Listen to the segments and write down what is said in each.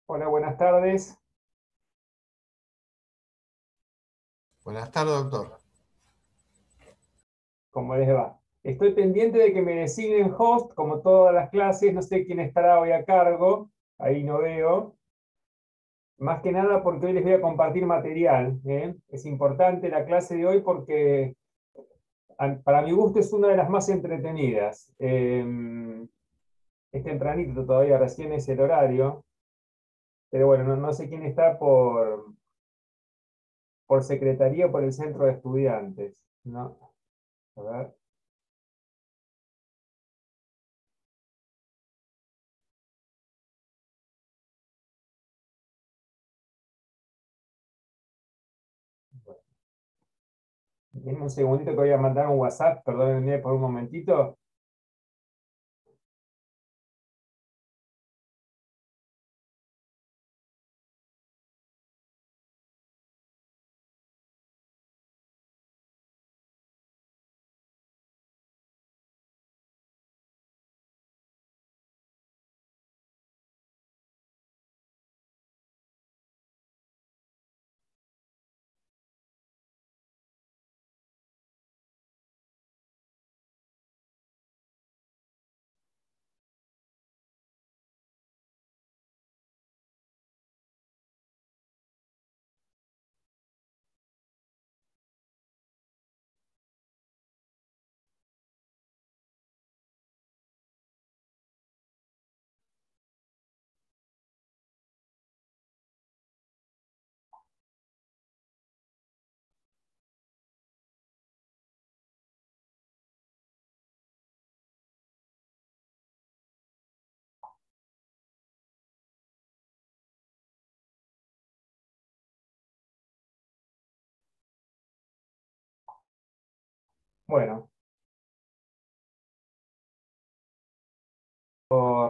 Hola, buenas tardes. Buenas tardes, doctor. ¿Cómo les va? Estoy pendiente de que me designen host, como todas las clases. No sé quién estará hoy a cargo. Ahí no veo. Más que nada porque hoy les voy a compartir material, ¿eh? Es importante la clase de hoy porque para mi gusto es una de las más entretenidas. Es tempranito todavía, recién es el horario. Pero bueno, no sé quién está por secretaría o por el centro de estudiantes. No, a ver. Denme un segundito que voy a mandar un WhatsApp, perdónenme por un momentito. Bueno,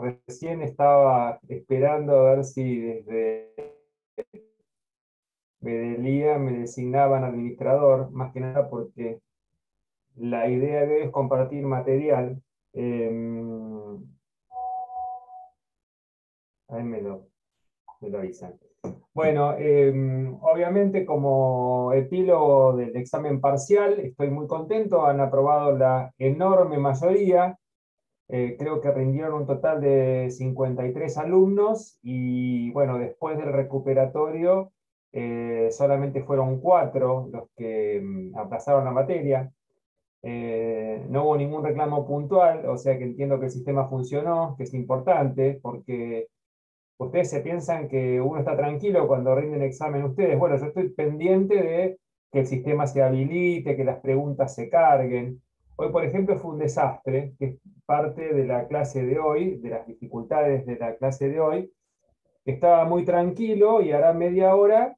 recién estaba esperando a ver si desde Medelía me designaban administrador, más que nada porque la idea de hoy es compartir material. Eh, Ahí me lo avisan. Bueno, obviamente como epílogo del examen parcial estoy muy contento, han aprobado la enorme mayoría. Creo que rindieron un total de 53 alumnos y bueno, después del recuperatorio solamente fueron 4 los que aplazaron la materia. No hubo ningún reclamo puntual, o sea que entiendo que el sistema funcionó, que es importante, porque ustedes se piensan que uno está tranquilo cuando rinden examen ustedes. Bueno, yo estoy pendiente de que el sistema se habilite, que las preguntas se carguen. Hoy, por ejemplo, fue un desastre, que es parte de la clase de hoy, de las dificultades de la clase de hoy. Estaba muy tranquilo y hará media hora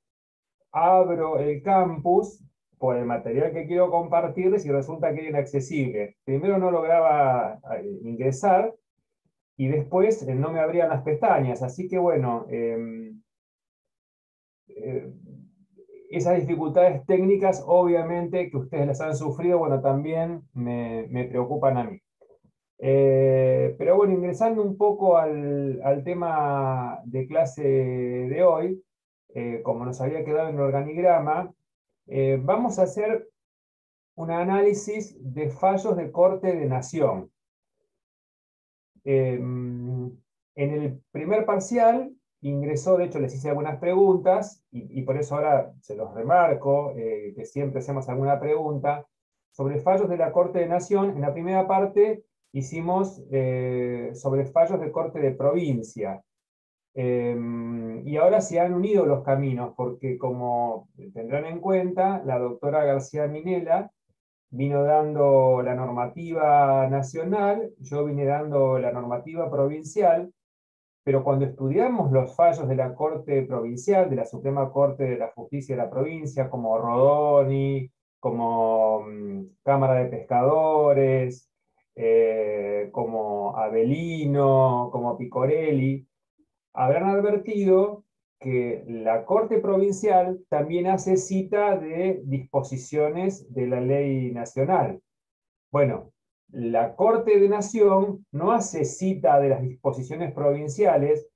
abro el campus por el material que quiero compartirles y resulta que era inaccesible. Primero no lograba ingresar y después no me abrían las pestañas. Así que bueno, eh, esas dificultades técnicas, obviamente que ustedes las han sufrido, bueno, también me preocupan a mí. Pero bueno, ingresando un poco al tema de clase de hoy, como nos había quedado en el organigrama, vamos a hacer un análisis de fallos de corte de nación. En el primer parcial ingresó, de hecho les hice algunas preguntas y por eso ahora se los remarco, que siempre hacemos alguna pregunta sobre fallos de la Corte de Nación. En la primera parte hicimos sobre fallos de Corte de Provincia. Y ahora se han unido los caminos, porque como tendrán en cuenta, la doctora García Minela vino dando la normativa nacional, yo vine dando la normativa provincial, pero cuando estudiamos los fallos de la Corte Provincial, de la Suprema Corte de la Justicia de la provincia, como Rodoni, como Cámara de Pescadores, como Avelino, como Picorelli, habrán advertido que la Corte Provincial también hace cita de disposiciones de la ley nacional. Bueno, la Corte de Nación no hace cita de las disposiciones provinciales,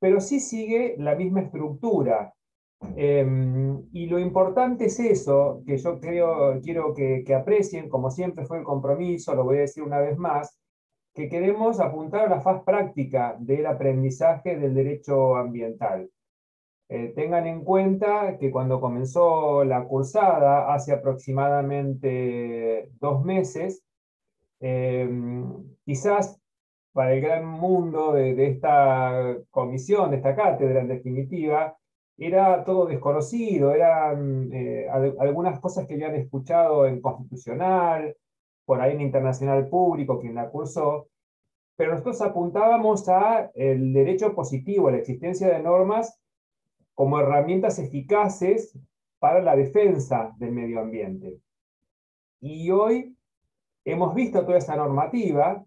pero sí sigue la misma estructura. Y lo importante es eso, que yo quiero que aprecien, como siempre fue el compromiso, lo voy a decir una vez más, que queremos apuntar a la faz práctica del aprendizaje del derecho ambiental. Tengan en cuenta que cuando comenzó la cursada, hace aproximadamente 2 meses, eh, quizás para el gran mundo de esta comisión, de esta cátedra en definitiva, era todo desconocido, eran algunas cosas que habían escuchado en Constitucional, por ahí en Internacional Público, quien la cursó, pero nosotros apuntábamos a el derecho positivo, a la existencia de normas como herramientas eficaces para la defensa del medio ambiente. Y hoy hemos visto toda esa normativa.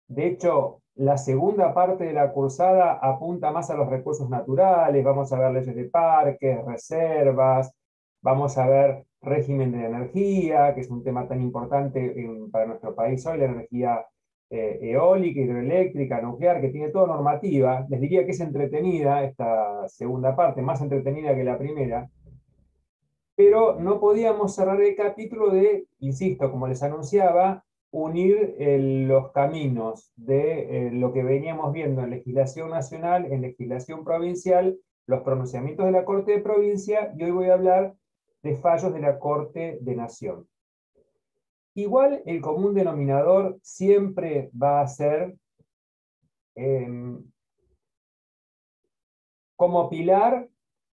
De hecho, la segunda parte de la cursada apunta más a los recursos naturales. Vamos a ver leyes de parques, reservas, vamos a ver régimen de energía, que es un tema tan importante para nuestro país hoy, la energía eólica, hidroeléctrica, nuclear, que tiene toda normativa. Les diría que es entretenida esta segunda parte, más entretenida que la primera, pero no podíamos cerrar el capítulo de, insisto, como les anunciaba, unir los caminos de lo que veníamos viendo en legislación nacional, en legislación provincial, los pronunciamientos de la Corte de Provincia, y hoy voy a hablar de fallos de la Corte de Nación. Igual el común denominador siempre va a ser, como pilar,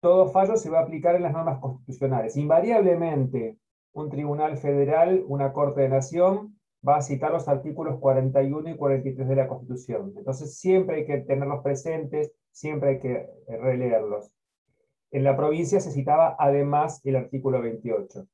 todo fallo se va a aplicar en las normas constitucionales. Invariablemente, un tribunal federal, una Corte de Nación, va a citar los artículos 41 y 43 de la Constitución. Entonces siempre hay que tenerlos presentes, siempre hay que releerlos. En la provincia se citaba además el artículo 28.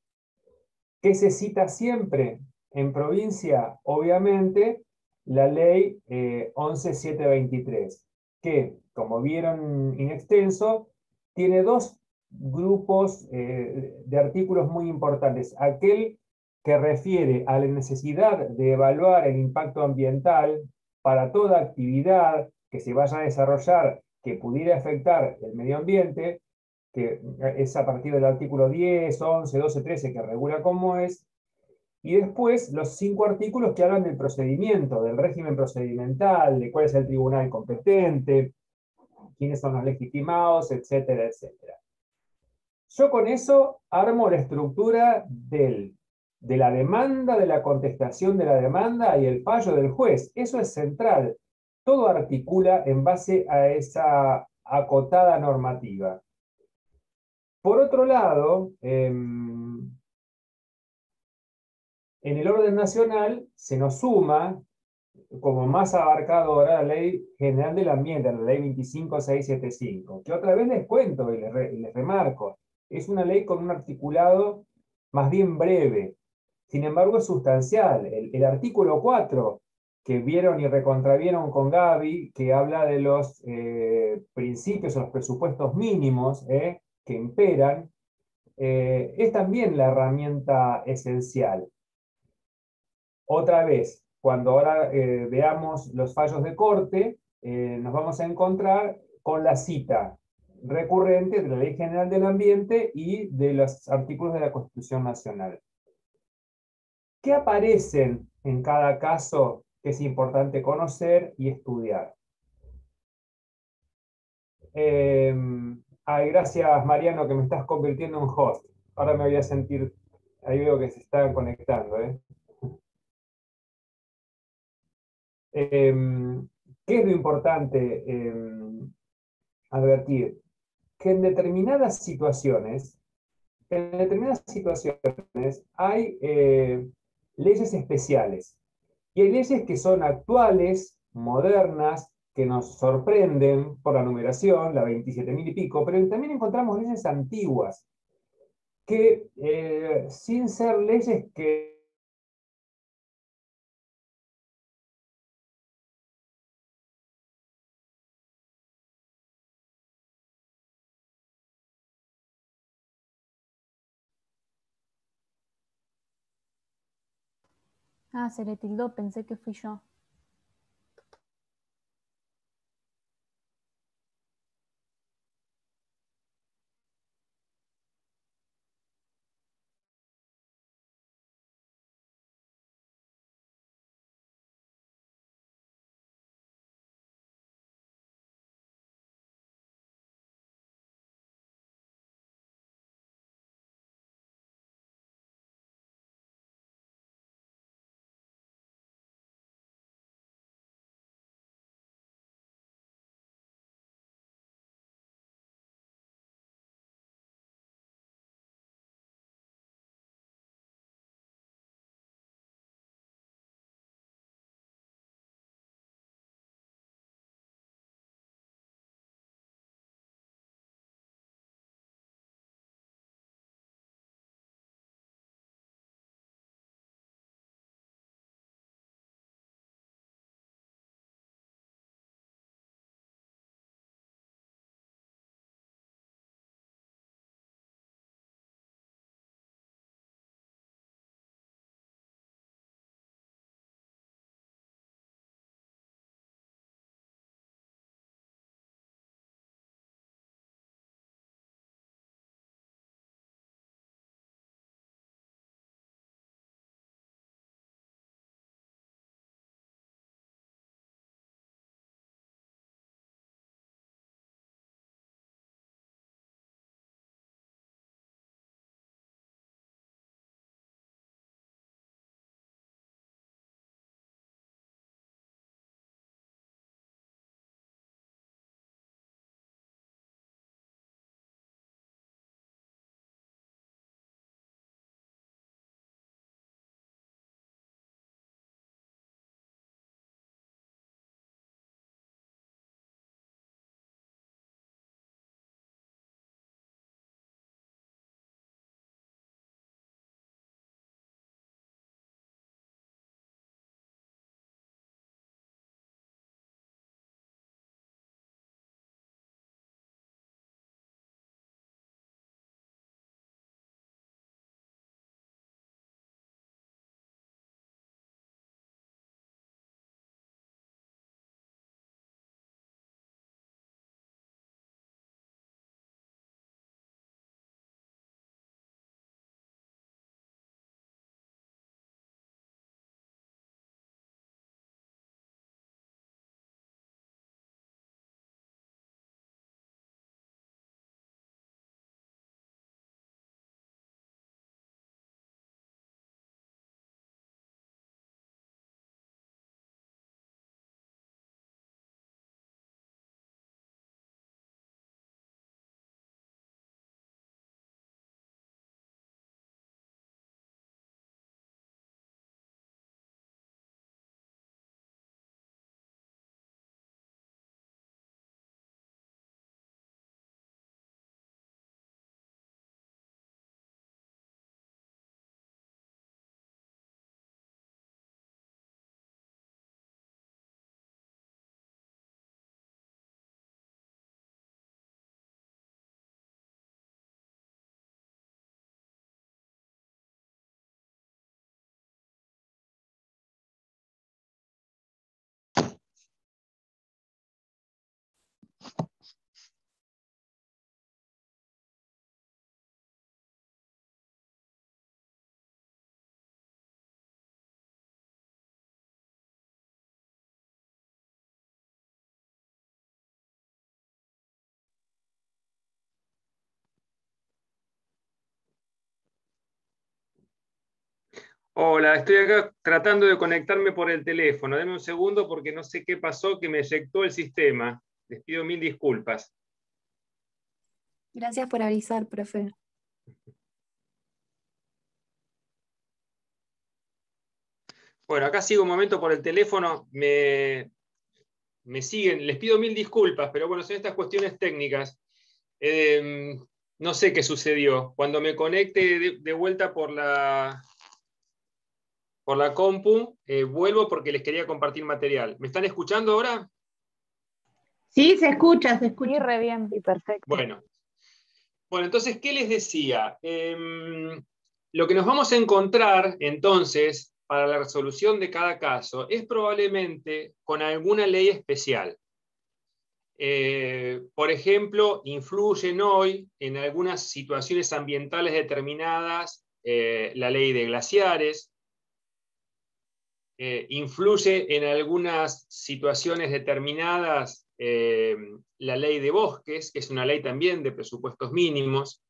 ¿Qué se cita siempre? En provincia, obviamente, la ley 11.723, que, como vieron in extenso, tiene dos grupos de artículos muy importantes. Aquel que refiere a la necesidad de evaluar el impacto ambiental para toda actividad que se vaya a desarrollar que pudiera afectar el medio ambiente, que es a partir del artículo 10, 11, 12, 13, que regula cómo es, y después los 5 artículos que hablan del procedimiento, del régimen procedimental, de cuál es el tribunal competente, quiénes son los legitimados, etcétera, etcétera. Yo con eso armo la estructura de la demanda, de la contestación de la demanda y el fallo del juez. Eso es central. Todo articula en base a esa acotada normativa. Por otro lado, en el orden nacional se nos suma como más abarcadora la Ley General del Ambiente, la Ley 25675, que otra vez les cuento y les remarco, es una ley con un articulado más bien breve, sin embargo es sustancial. El artículo 4, que vieron y recontravieron con Gaby, que habla de los principios o los presupuestos mínimos que imperan, es también la herramienta esencial. Otra vez, cuando ahora veamos los fallos de corte, nos vamos a encontrar con la cita recurrente de la Ley General del Ambiente y de los artículos de la Constitución Nacional. ¿Qué aparecen en cada caso que es importante conocer y estudiar? Gracias, Mariano, que me estás convirtiendo en host. Ahora me voy a sentir, ahí veo que se están conectando. ¿Qué es lo importante advertir? Que en determinadas situaciones hay leyes especiales. Y hay leyes que son actuales, modernas, que nos sorprenden por la numeración, la 27.000 y pico, pero también encontramos leyes antiguas, que sin ser leyes que Ah, se le tildó, pensé que fui yo. Hola, estoy acá tratando de conectarme por el teléfono. Denme un segundo porque no sé qué pasó, que me eyectó el sistema. Les pido mil disculpas. Gracias por avisar, profe. Bueno, acá sigo un momento por el teléfono. Me siguen, les pido mil disculpas, pero bueno, son estas cuestiones técnicas. No sé qué sucedió. Cuando me conecte de vuelta por la compu, vuelvo porque les quería compartir material. ¿Me están escuchando ahora? Sí, se escucha, se Sí, escucha. re bien. Sí, perfecto. Bueno, entonces, ¿qué les decía? Lo que nos vamos a encontrar entonces para la resolución de cada caso es probablemente con alguna ley especial. Por ejemplo, influyen hoy en algunas situaciones ambientales determinadas la ley de glaciares, influye en algunas situaciones determinadas la ley de bosques, que es una ley también de presupuestos mínimos.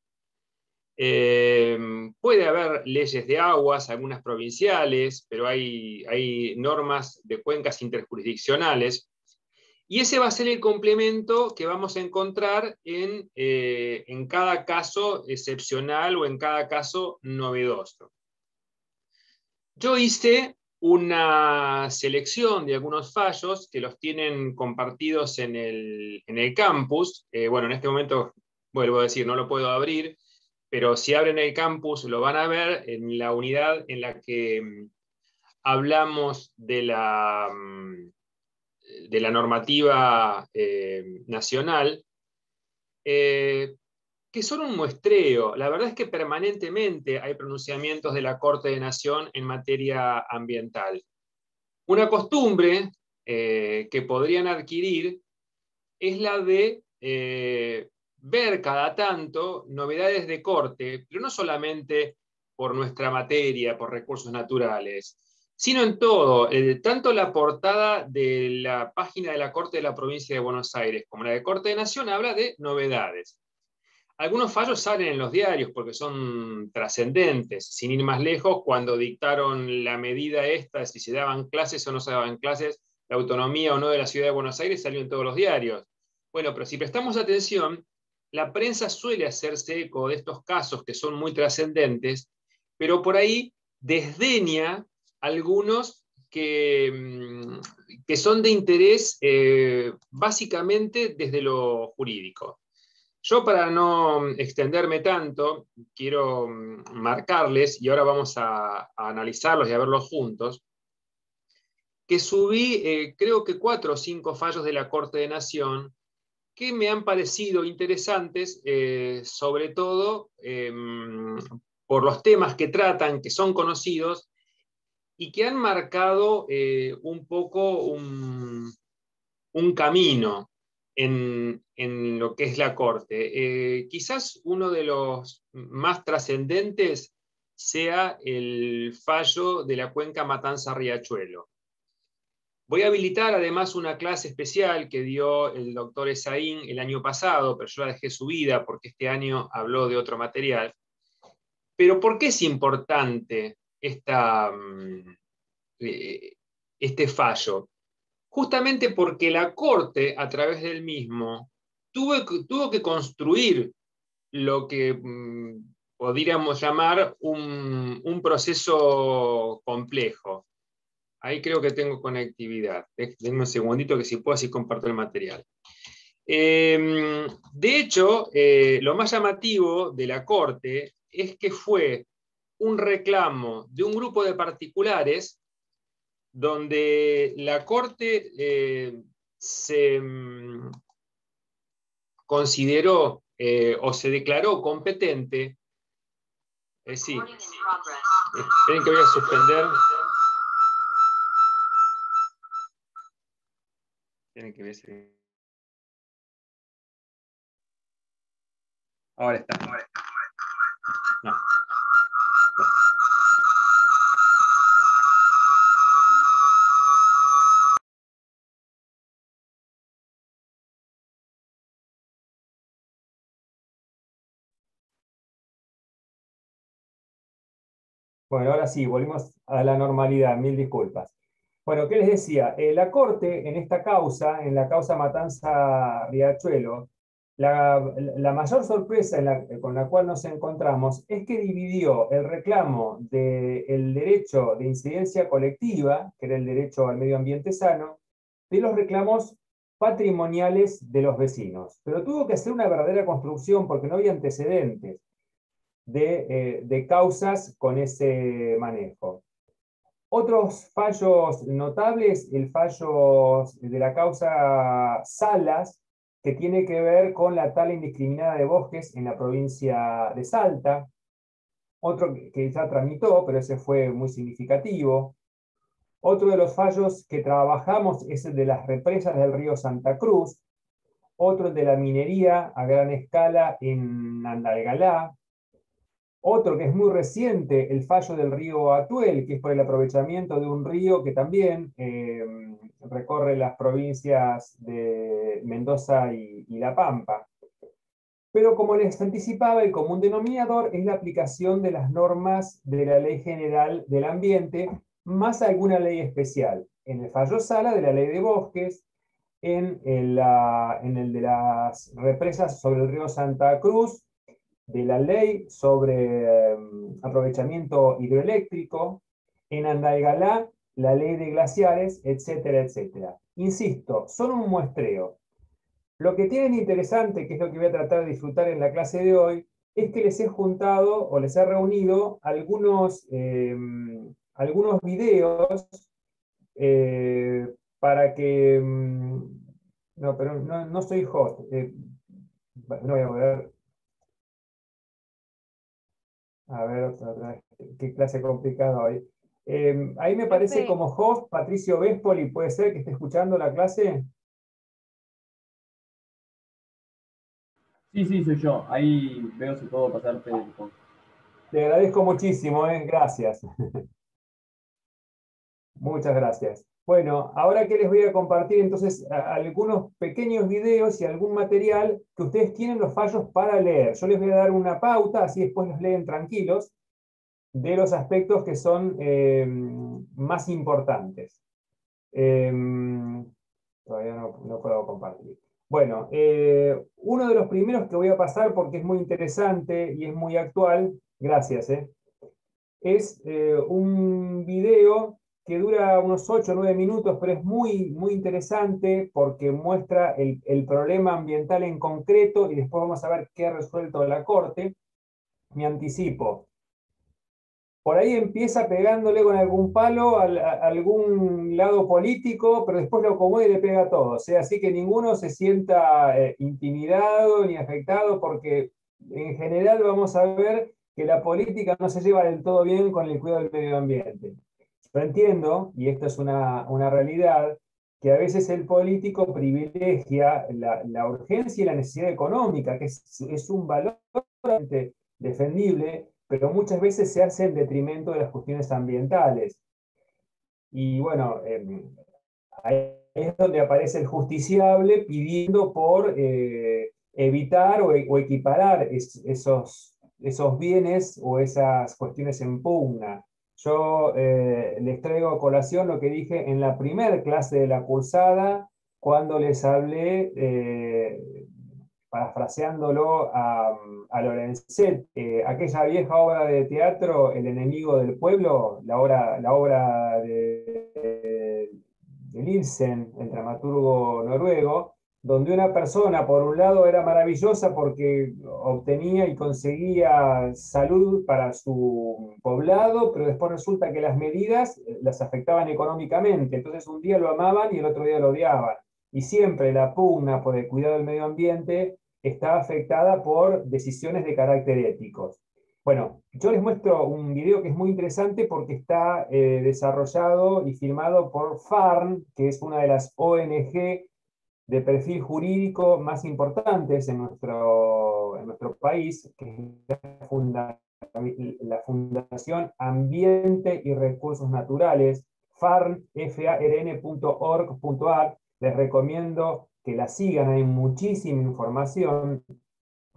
Puede haber leyes de aguas, algunas provinciales, pero hay normas de cuencas interjurisdiccionales. Y ese va a ser el complemento que vamos a encontrar en cada caso excepcional o en cada caso novedoso. Yo hice una selección de algunos fallos que los tienen compartidos en el campus. Bueno, en este momento, vuelvo a decir, no lo puedo abrir, pero si abren el campus lo van a ver en la unidad en la que hablamos de la normativa nacional, que son un muestreo. La verdad es que permanentemente hay pronunciamientos de la Corte de Nación en materia ambiental. Una costumbre que podrían adquirir es la de ver cada tanto novedades de corte, pero no solamente por nuestra materia, por recursos naturales, sino en todo, tanto la portada de la página de la Corte de la Provincia de Buenos Aires como la de Corte de Nación habla de novedades. Algunos fallos salen en los diarios porque son trascendentes. Sin ir más lejos, cuando dictaron la medida esta de si se daban clases o no se daban clases, la autonomía o no de la ciudad de Buenos Aires, salió en todos los diarios. Bueno, pero si prestamos atención, la prensa suele hacerse eco de estos casos que son muy trascendentes, pero por ahí desdeña algunos que son de interés básicamente desde lo jurídico. Yo, para no extenderme tanto, quiero marcarles, y ahora vamos a analizarlos y a verlos juntos, que subí creo que 4 o 5 fallos de la Corte de Nación que me han parecido interesantes, sobre todo por los temas que tratan, que son conocidos, y que han marcado un poco un camino en lo que es la Corte. Quizás uno de los más trascendentes sea el fallo de la cuenca Matanza-Riachuelo. Voy a habilitar además una clase especial que dio el doctor Esaín el año pasado, pero yo la dejé subida porque este año habló de otro material. Pero ¿por qué es importante este fallo? Justamente porque la Corte, a través del mismo, tuvo que construir lo que podríamos llamar un proceso complejo. Ahí creo que tengo conectividad. Denme un segundito que si puedo así comparto el material. De hecho, lo más llamativo de la Corte es que fue un reclamo de un grupo de particulares donde la Corte se consideró o se declaró competente. Sí, esperen que voy a suspender. Tienen que ver. Ahora está. No. Bueno, ahora sí, volvimos a la normalidad, mil disculpas. Bueno, ¿qué les decía? La Corte, en esta causa, en la causa Matanza-Riachuelo, la mayor sorpresa con la cual nos encontramos es que dividió el reclamo del derecho de incidencia colectiva, que era el derecho al medio ambiente sano, de los reclamos patrimoniales de los vecinos. Pero tuvo que hacer una verdadera construcción porque no había antecedentes de causas con ese manejo. Otros fallos notables, el fallo de la causa Salas, que tiene que ver con la tala indiscriminada de bosques en la provincia de Salta. Otro que ya tramitó, pero ese fue muy significativo. Otro de los fallos que trabajamos es el de las represas del río Santa Cruz. Otro el de la minería a gran escala en Andalgalá. Otro que es muy reciente, el fallo del río Atuel, que es por el aprovechamiento de un río que también recorre las provincias de Mendoza y La Pampa. Pero como les anticipaba, el común denominador es la aplicación de las normas de la Ley General del Ambiente, más alguna ley especial. En el fallo Sala de la Ley de Bosques, en el de las represas sobre el río Santa Cruz, de la ley sobre aprovechamiento hidroeléctrico, en Andalgalá, la ley de glaciares, etcétera, etcétera. Insisto, son un muestreo. Lo que tienen interesante, que es lo que voy a tratar de disfrutar en la clase de hoy, es que les he juntado o les he reunido algunos videos para que... no, pero no soy host. No voy a poder... A ver, otra vez, qué clase complicada hoy. Ahí me parece Profe, como host Patricio Véspoli, ¿puede ser que esté escuchando la clase? Sí, sí, soy yo. Ahí veo si puedo pasarte el código. Le agradezco muchísimo, gracias. Muchas gracias. Bueno, ahora que les voy a compartir entonces algunos pequeños videos y algún material que ustedes tienen los fallos para leer. Yo les voy a dar una pauta, así después los leen tranquilos, de los aspectos que son más importantes. Todavía no puedo compartir. Bueno, uno de los primeros que voy a pasar porque es muy interesante y es muy actual, gracias, es un video que dura unos 8 o 9 minutos, pero es muy, muy interesante porque muestra el problema ambiental en concreto y después vamos a ver qué ha resuelto la Corte. Me anticipo. Por ahí empieza pegándole con algún palo a algún lado político, pero después lo acomoda y le pega a todo. O sea, así que ninguno se sienta intimidado ni afectado, porque en general vamos a ver que la política no se lleva del todo bien con el cuidado del medio ambiente. Yo entiendo, y esto es una realidad, que a veces el político privilegia la urgencia y la necesidad económica, que es un valor defendible, pero muchas veces se hace en detrimento de las cuestiones ambientales. Y bueno, ahí es donde aparece el justiciable pidiendo por evitar o equiparar esos bienes o esas cuestiones en pugna. Yo les traigo a colación lo que dije en la primera clase de la cursada, cuando les hablé parafraseándolo a Lorenzetti, aquella vieja obra de teatro, El enemigo del pueblo, la obra de Ibsen, el dramaturgo noruego, donde una persona, por un lado, era maravillosa porque obtenía y conseguía salud para su poblado, pero después resulta que las medidas las afectaban económicamente. Entonces un día lo amaban y el otro día lo odiaban. Y siempre la pugna por el cuidado del medio ambiente está afectada por decisiones de carácter éticos. Bueno, yo les muestro un video que es muy interesante porque está desarrollado y filmado por FARN, que es una de las ONG de perfil jurídico más importantes en nuestro país, que es la Fundación Ambiente y Recursos Naturales, farn.org.ar. Les recomiendo que la sigan, hay muchísima información.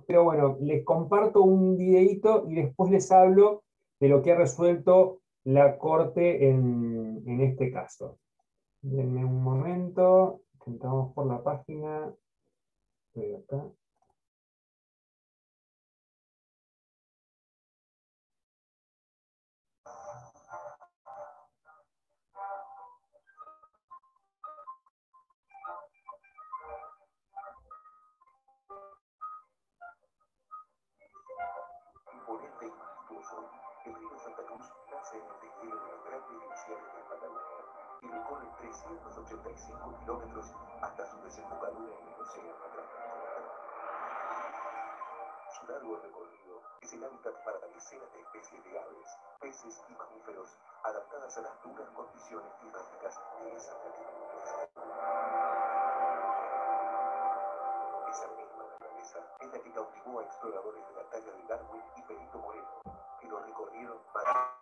Pero bueno, les comparto un videíto y después les hablo de lo que ha resuelto la Corte en este caso. Denme un momento, intentamos por la página. Estoy acá. Imponente y majestuoso, el río Santa Cruz nace en el deshielo de los grandes glaciares de Patagonia y recorre 385 kilómetros hasta su desembocadura en el océano Atlántico. Su largo recorrido es el hábitat para decenas de especies de aves, peces y mamíferos adaptadas a las duras condiciones climáticas de esas latitudes. Esa misma naturaleza es la que cautivó a exploradores de la talla de Darwin y Perito Moreno, que lo recorrieron para...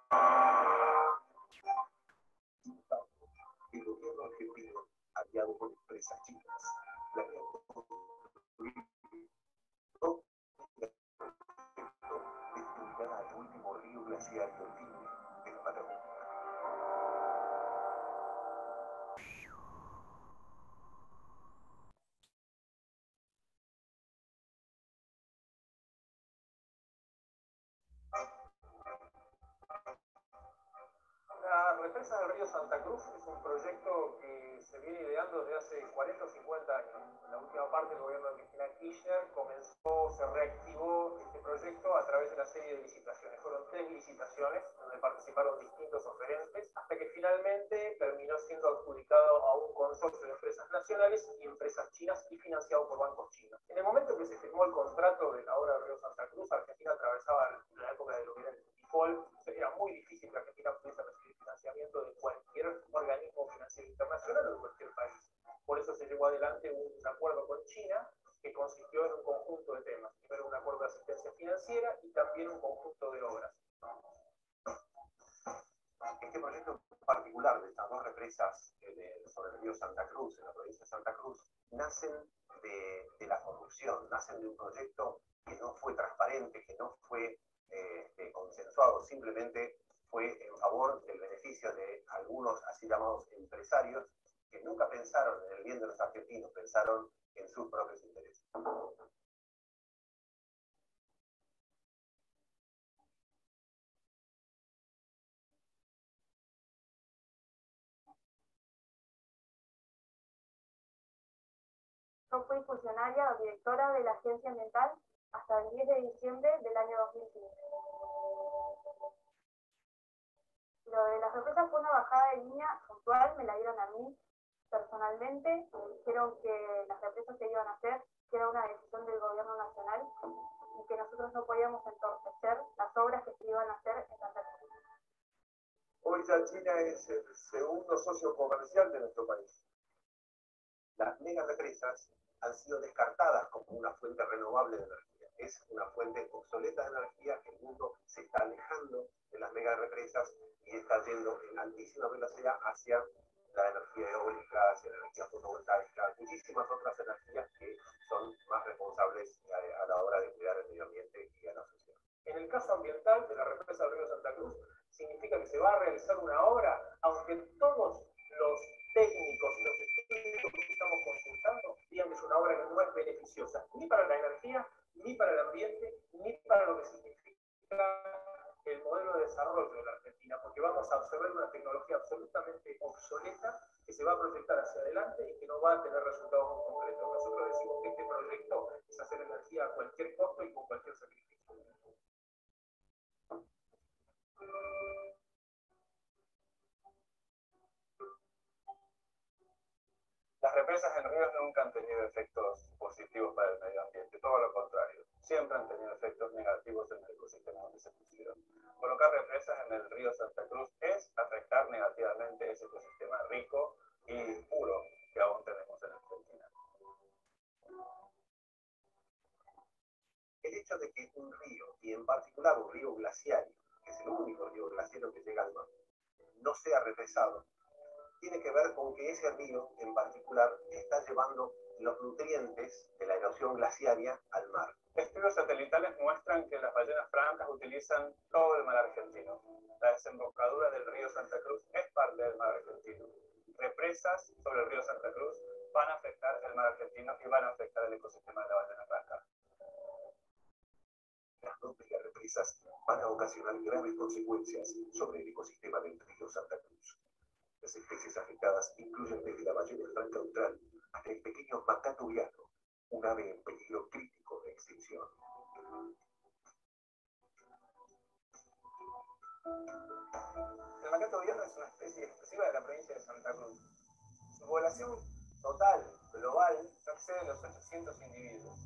El gobierno argentino, aliado con empresas chinas, planeó destruirá al último río glacial continuo de la Patagonia. La represa del río Santa Cruz es un proyecto que se viene ideando desde hace 40 o 50 años. En la última parte del gobierno de Cristina Kirchner se reactivó este proyecto a través de una serie de licitaciones. Fueron 3 licitaciones donde participaron distintos oferentes, hasta que finalmente terminó siendo adjudicado a un consorcio de empresas nacionales y empresas chinas y financiado por bancos chinos. En el momento que se firmó el contrato de la obra del río Santa Cruz, Argentina atravesaba la época de lo que era el default. Era muy difícil que Argentina pudiese recibir financiamiento de cualquier organismo financiero internacional o de cualquier país. Por eso se llevó adelante un acuerdo con China que consistió en un conjunto de temas. Primero un acuerdo de asistencia financiera y también un conjunto de obras. Este proyecto particular de estas 2 represas sobre el río Santa Cruz, en la provincia de Santa Cruz, nacen de la corrupción, nacen de un proyecto que no fue transparente, que no fue consensuado, simplemente fue en favor del beneficio de algunos así llamados empresarios que nunca pensaron en el bien de los argentinos, pensaron en sus propios intereses. Yo fui funcionaria o directora de la Agencia Ambiental hasta el 10 de diciembre del año 2015. Lo de las represas fue una bajada de línea puntual, me la dieron a mí personalmente, me dijeron que las represas se iban a hacer, que era una decisión del gobierno nacional y que nosotros no podíamos entorpecer las obras que se iban a hacer en Santa Cruz. Hoy ya China es el segundo socio comercial de nuestro país. Las mega represas han sido descartadas como una fuente renovable de energía. Es una fuente obsoleta de energía que el mundo se está alejando de las mega represas y está yendo en altísima velocidad hacia la energía eólica, hacia la energía fotovoltaica, muchísimas otras energías que son más responsables a la hora de cuidar el medio ambiente y a la sociedad. En el caso ambiental de la represa del río Santa Cruz, significa que se va a realizar una obra, aunque todos los técnicos y los estudios que estamos consultando digan que es una obra que no es beneficiosa ni para la energía, ni para el ambiente, ni para lo que significa el modelo de desarrollo de la Argentina, porque vamos a absorber una tecnología absolutamente obsoleta que se va a proyectar hacia adelante y que no va a tener resultados muy concretos. Nosotros decimos que este proyecto es hacer energía a cualquier costo y con cualquier sacrificio. Las represas en ríos nunca han tenido efectos positivos para el medio ambiente, todo lo contrario. Siempre han tenido efectos negativos en el ecosistema donde se pusieron. Colocar represas en el río Santa Cruz es afectar negativamente ese ecosistema rico y puro que aún tenemos en Argentina. El hecho de que un río, y en particular un río glaciario, que es el único río glaciario que llega al mar, no sea represado, tiene que ver con que ese río en particular está llevando los nutrientes de la erosión glaciaria al mar. Estudios satelitales muestran que las ballenas francas utilizan todo el mar argentino. La desembocadura del río Santa Cruz es parte del mar argentino. Represas sobre el río Santa Cruz van a afectar el mar argentino y van a afectar el ecosistema de la ballena franca. Las dos megarepresas van a ocasionar graves consecuencias sobre el ecosistema del río Santa Cruz. Las especies afectadas incluyen desde la ballena franca austral hasta el pequeño macaco viano, un ave en peligro crítico de extinción. El macaco viano es una especie exclusiva de la provincia de Santa Cruz. Su población total, global, no excede los 800 individuos.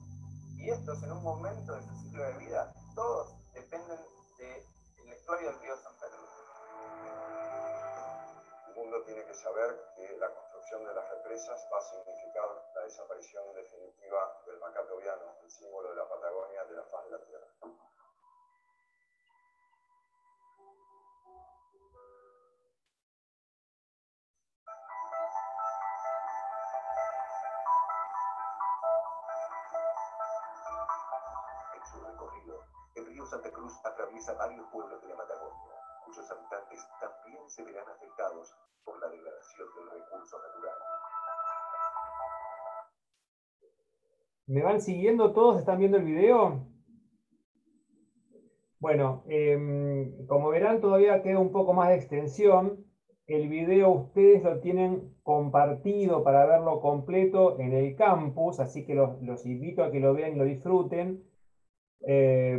Y estos, en un momento de su ciclo de vida, todos dependen del estuario del río Santa Cruz. El mundo tiene que saber que la construcción de las represas va a significar la desaparición definitiva del macaco viano, el símbolo de la Patagonia, de la faz de la Tierra. En su recorrido, el río Santa Cruz atraviesa varios pueblos de la Patagonia, cuyos habitantes también se verán afectados por la degradación del recurso natural. ¿Me van siguiendo todos? ¿Están viendo el video? Bueno, como verán, todavía queda un poco más de extensión. El video ustedes lo tienen compartido para verlo completo en el campus, así que los invito a que lo vean y lo disfruten,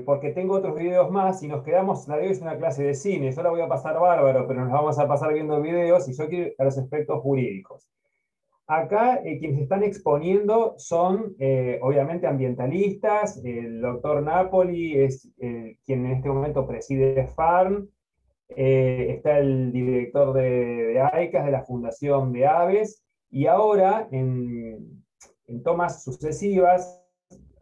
porque tengo otros videos más y nos quedamos, la de hoy es una clase de cine, yo la voy a pasar bárbaro, pero nos vamos a pasar viendo videos y yo quiero ir a los aspectos jurídicos. Acá quienes están exponiendo son obviamente ambientalistas. El doctor Napoli es quien en este momento preside FARN. Está el director de AICAS, de la Fundación de Aves, y ahora en tomas sucesivas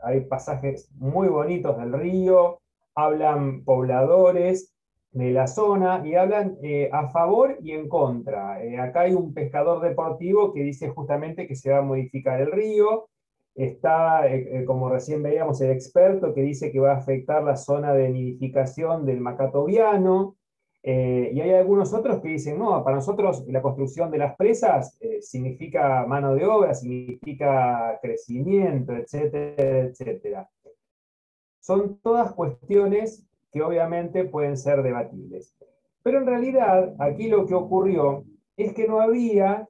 hay pasajes muy bonitos del río, hablan pobladores de la zona y hablan a favor y en contra. Acá hay un pescador deportivo que dice justamente que se va a modificar el río. Está, como recién veíamos, el experto que dice que va a afectar la zona de nidificación del macaco viano. Y hay algunos otros que dicen, no, para nosotros la construcción de las presas significa mano de obra, significa crecimiento, etcétera, etcétera. Son todas cuestiones que obviamente pueden ser debatibles. Pero en realidad, aquí lo que ocurrió es que no había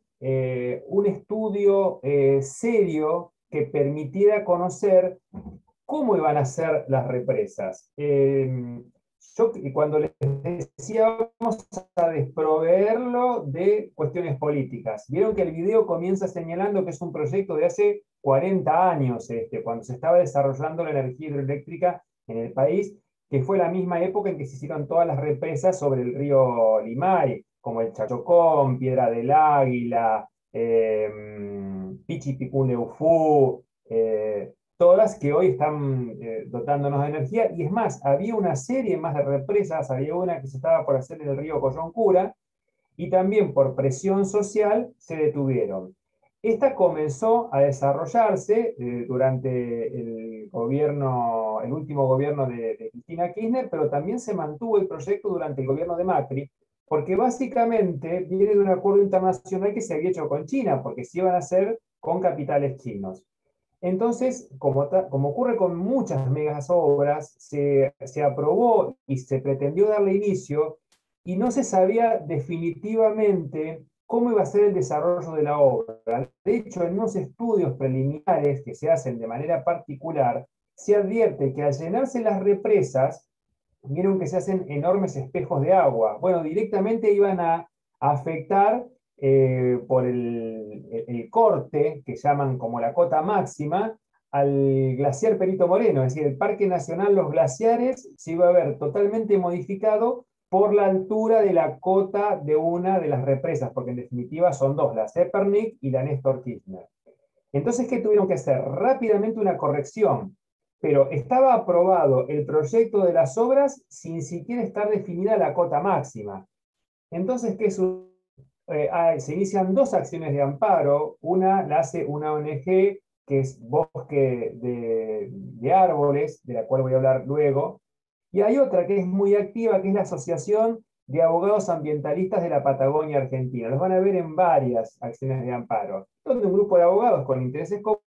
un estudio serio que permitiera conocer cómo iban a ser las represas. Yo cuando les decía vamos a desproveerlo de cuestiones políticas, vieron que el video comienza señalando que es un proyecto de hace 40 años, cuando se estaba desarrollando la energía hidroeléctrica en el país, que fue la misma época en que se hicieron todas las represas sobre el río Limay, como el Chachocón, Piedra del Águila, Pichipicuneufú, todas que hoy están dotándonos de energía, y es más, había una serie más de represas, había una que se estaba por hacer en el río Coyoncura, y también por presión social se detuvieron. Esta comenzó a desarrollarse durante el último gobierno de Cristina Kirchner, pero también se mantuvo el proyecto durante el gobierno de Macri, porque básicamente viene de un acuerdo internacional que se había hecho con China, porque se iban a hacer con capitales chinos. Entonces, como ocurre con muchas megas obras, se aprobó y se pretendió darle inicio, y no se sabía definitivamente cómo iba a ser el desarrollo de la obra. De hecho, en unos estudios preliminares que se hacen de manera particular, se advierte que al llenarse las represas, vieron que se hacen enormes espejos de agua. Bueno, directamente iban a afectar por el corte, que llaman como la cota máxima, al glaciar Perito Moreno, es decir, el Parque Nacional Los Glaciares se iba a ver totalmente modificado por la altura de la cota de una de las represas, porque en definitiva son dos, la Zepernik y la Néstor Kirchner. Entonces, ¿qué tuvieron que hacer? Rápidamente una corrección, pero estaba aprobado el proyecto de las obras sin siquiera estar definida la cota máxima. Entonces, ¿qué sucede? Se inician dos acciones de amparo, una la hace una ONG que es bosque de árboles, de la cual voy a hablar luego, y hay otra que es muy activa, que es la Asociación de Abogados Ambientalistas de la Patagonia Argentina. Los van a ver en varias acciones de amparo, donde un grupo de abogados con intereses comunes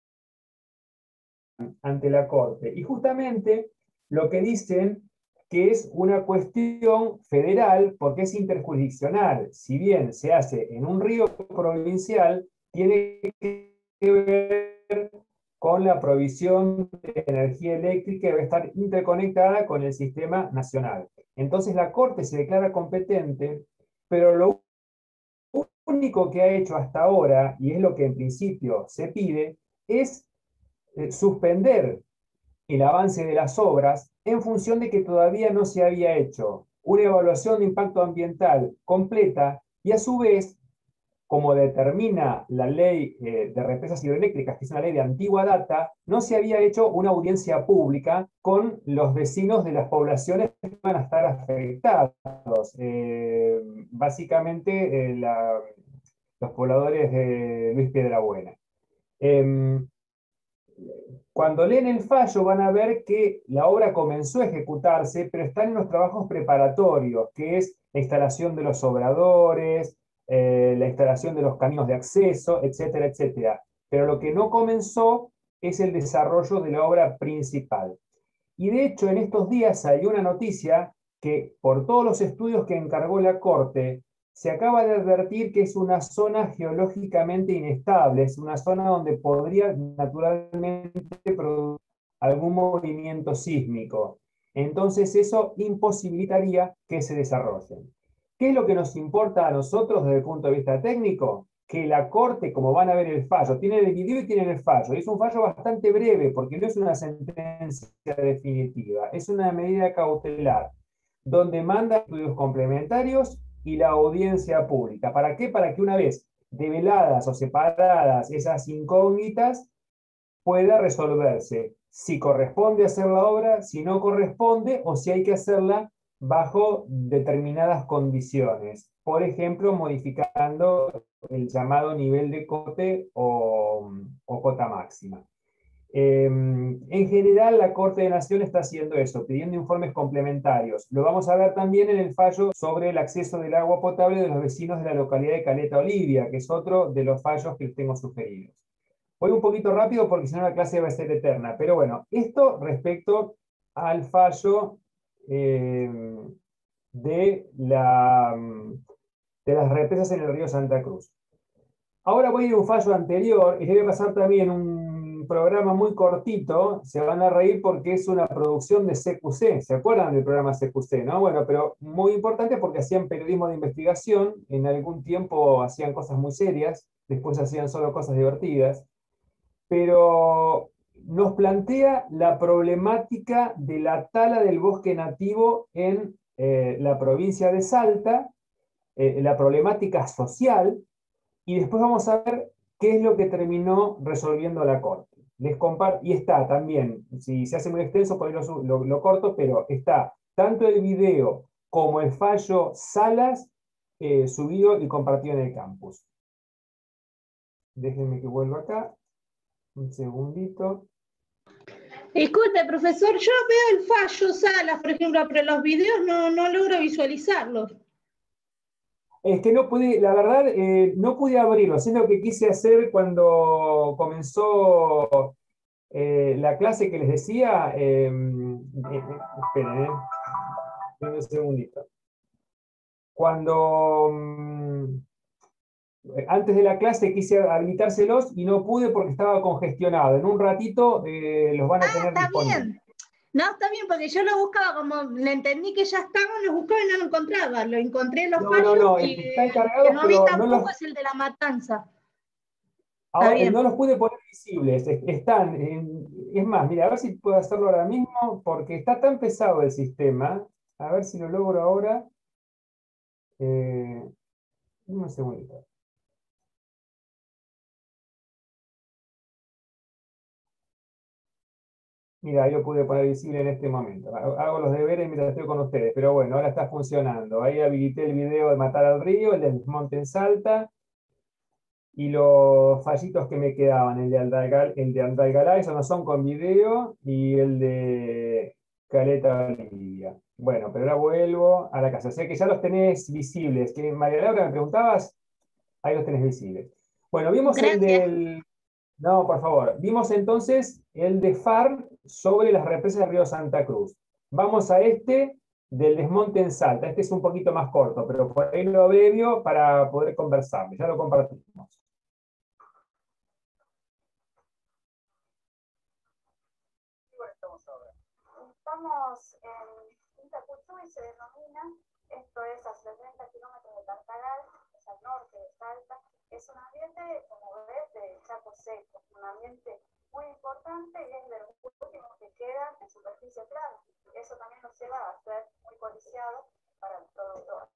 ante la Corte. Y justamente lo que dicen que es una cuestión federal porque es interjurisdiccional. Si bien se hace en un río provincial, tiene que ver con la provisión de energía eléctrica y debe estar interconectada con el sistema nacional. Entonces la Corte se declara competente, pero lo único que ha hecho hasta ahora, y es lo que en principio se pide, es suspender el avance de las obras en función de que todavía no se había hecho una evaluación de impacto ambiental completa y a su vez, como determina la ley de represas hidroeléctricas, que es una ley de antigua data, no se había hecho una audiencia pública con los vecinos de las poblaciones que van a estar afectados. Básicamente, los pobladores de Luis Piedrabuena. Cuando leen el fallo van a ver que la obra comenzó a ejecutarse, pero están en los trabajos preparatorios, que es la instalación de los obradores, la instalación de los caminos de acceso, etcétera, etcétera. Pero lo que no comenzó es el desarrollo de la obra principal. Y de hecho, en estos días hay una noticia que por todos los estudios que encargó la Corte, se acaba de advertir que es una zona geológicamente inestable, es una zona donde podría naturalmente producir algún movimiento sísmico. Entonces eso imposibilitaría que se desarrollen. ¿Qué es lo que nos importa a nosotros desde el punto de vista técnico? Que la Corte, como van a ver el fallo, tienen el video y tienen el fallo. Es un fallo bastante breve porque no es una sentencia definitiva, es una medida cautelar, donde manda estudios complementarios y la audiencia pública. ¿Para qué? Para que una vez develadas o separadas esas incógnitas, pueda resolverse si corresponde hacer la obra, si no corresponde, o si hay que hacerla bajo determinadas condiciones. Por ejemplo, modificando el llamado nivel de cote o cota máxima. En general, la Corte de Nación está haciendo eso, pidiendo informes complementarios. Lo vamos a ver también en el fallo sobre el acceso del agua potable de los vecinos de la localidad de Caleta Olivia, que es otro de los fallos que les tengo sugeridos. Voy un poquito rápido porque si no la clase va a ser eterna, pero bueno, esto respecto al fallo de las represas en el río Santa Cruz. Ahora voy a ir a un fallo anterior, y les voy a pasar también un programa muy cortito, se van a reír porque es una producción de CQC, ¿se acuerdan del programa CQC, no? Bueno, pero muy importante porque hacían periodismo de investigación, en algún tiempo hacían cosas muy serias, después hacían solo cosas divertidas, pero nos plantea la problemática de la tala del bosque nativo en la provincia de Salta, la problemática social, y después vamos a ver qué es lo que terminó resolviendo la Corte. Les comparto, y está también, si se hace muy extenso, por ahí lo corto, pero está tanto el video como el fallo Salas subido y compartido en el campus. Déjenme que vuelva acá. Un segundito. Disculpe, profesor, yo veo el fallo Salas, por ejemplo, pero los videos no logro visualizarlos. Es que no pude, la verdad, no pude abrirlo. Es lo que quise hacer cuando comenzó la clase que les decía. Esperen, un segundito. Cuando antes de la clase quise habilitárselos y no pude porque estaba congestionado. En un ratito los van a tener disponibles. Bien. No, está bien, porque yo lo buscaba, como le entendí que ya estaban, lo buscaba y no lo encontraba. Lo encontré en los fallos. No, y está encargado, que no vi pero tampoco es el de la matanza. ahora, no los pude poner visibles, están, es más, mira, a ver si puedo hacerlo ahora mismo, porque está tan pesado el sistema, a ver si lo logro ahora. Un segundito. Mira, ahí lo pude poner visible en este momento. Hago los deberes mientras estoy con ustedes, pero bueno, ahora está funcionando. Ahí habilité el video de Matar al Río, el del desmonte en Salta. y los fallitos que me quedaban, el de Andalgalá, esos no son con video, y el de Caleta Olivia. Bueno, pero ahora vuelvo a la casa. Sé que ya los tenés visibles. Que María Laura, me preguntabas, ahí los tenés visibles. Bueno, vimos el Gracias. del... No, por favor. Vimos entonces el de FAR sobre las represas del río Santa Cruz. Vamos a este del desmonte en Salta. Este es un poquito más corto, pero por ahí lo abrevo para poder conversar. Ya lo compartimos. Estamos en Itapuchú y se denomina, esto es a 70 kilómetros de Tartagal, es al norte de Salta. Es un ambiente, como ves, de chaco seco, un ambiente muy importante y es de los últimos que quedan en superficie plana. Eso también nos lleva a ser muy codiciado para el productor.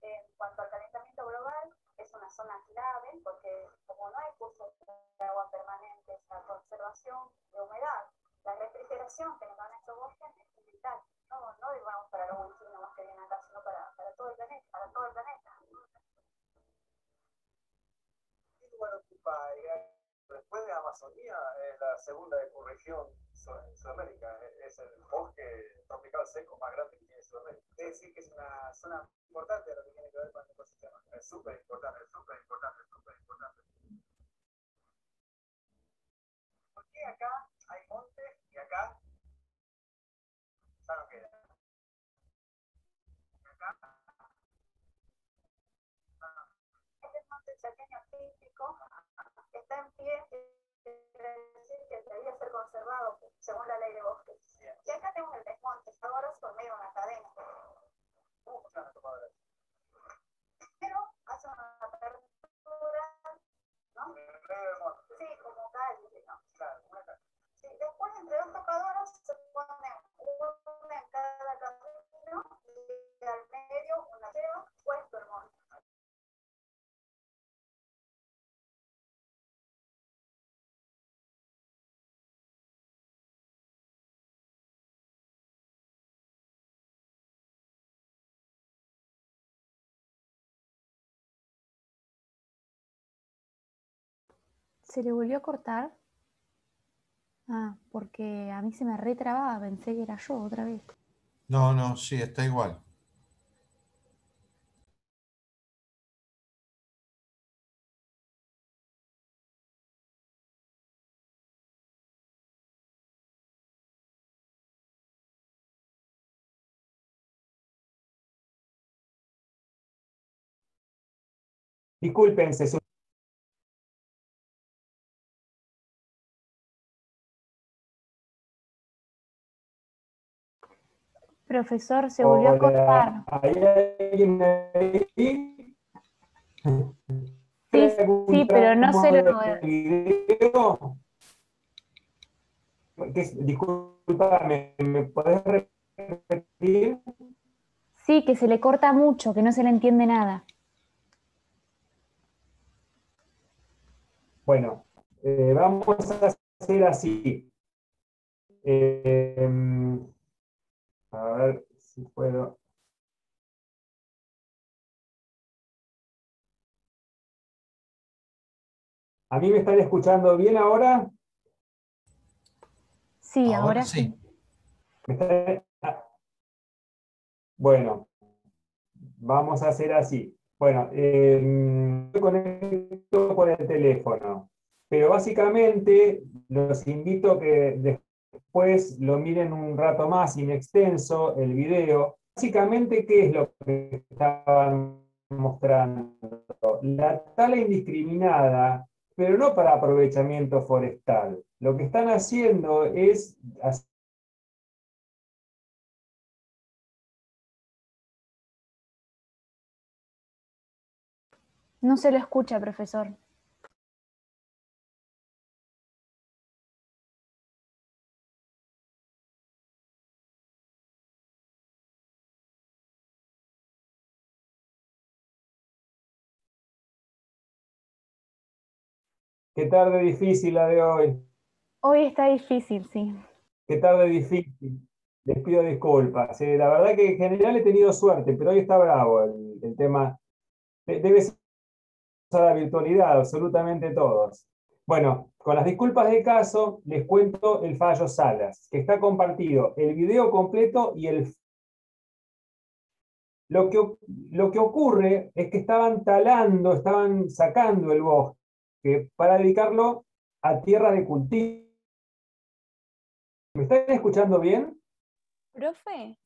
En cuanto al calentamiento global, es una zona clave porque como no hay cursos de agua permanentes, la conservación de humedad, la refrigeración que nos dan estos bosques es vital. No vamos para los vecinos más que vienen acá, sino para todo el planeta, para todo el planeta. ¿Qué lugar ocupa después de Amazonía, la segunda ecorregión en Sudamérica? Es el bosque tropical seco más grande que tiene Sudamérica. Es decir, que es una zona importante de lo que tiene que ver con el ecosistema. Es súper importante, es súper importante, es súper importante. ¿Por qué acá hay monte y acá ya no queda? Este monte chaqueño típico está en pie, quiere decir que debía ser conservado según la ley de bosques. Y acá tenemos el desmonte, ahora por medio de una cadena. ¿Cómo funciona tu padre? Pero hace una apertura, ¿no? Sí, como calle, ¿no? Claro, una calle. Sí, después entre dos tocadoras se pone una en cada camino y al medio una ceba puesto el monte. ¿Se le volvió a cortar? Ah, porque a mí se me retrababa, pensé que era yo otra vez. No, no, sí, está igual. Discúlpense, Profesor, se volvió a cortar. ¿hay alguien ahí? Sí, sí, pero no se lo... Video? Disculpame, ¿me podés repetir? Sí, que se le corta mucho, que no se le entiende nada. Bueno, vamos a hacer así. A ver si puedo. ¿A mí me están escuchando bien ahora? Sí, Ahora ahora sí. Bueno, vamos a hacer así. Bueno, me conecto por el teléfono, pero básicamente los invito a que después lo miren un rato más in extenso, el video. Básicamente, ¿qué es lo que estaban mostrando? La tala indiscriminada, pero no para aprovechamiento forestal. Lo que están haciendo es no se lo escucha, profesor. qué tarde difícil la de hoy. Hoy está difícil, sí. Qué tarde difícil. Les pido disculpas. La verdad que en general he tenido suerte, pero hoy está bravo el tema. Debe ser la virtualidad, absolutamente todos. Bueno, con las disculpas del caso, les cuento el fallo Salas, que está compartido el video completo y el... Lo que ocurre es que estaban talando, estaban sacando el bosque para dedicarlo a tierra de cultivo. ¿Me están escuchando bien? Profe,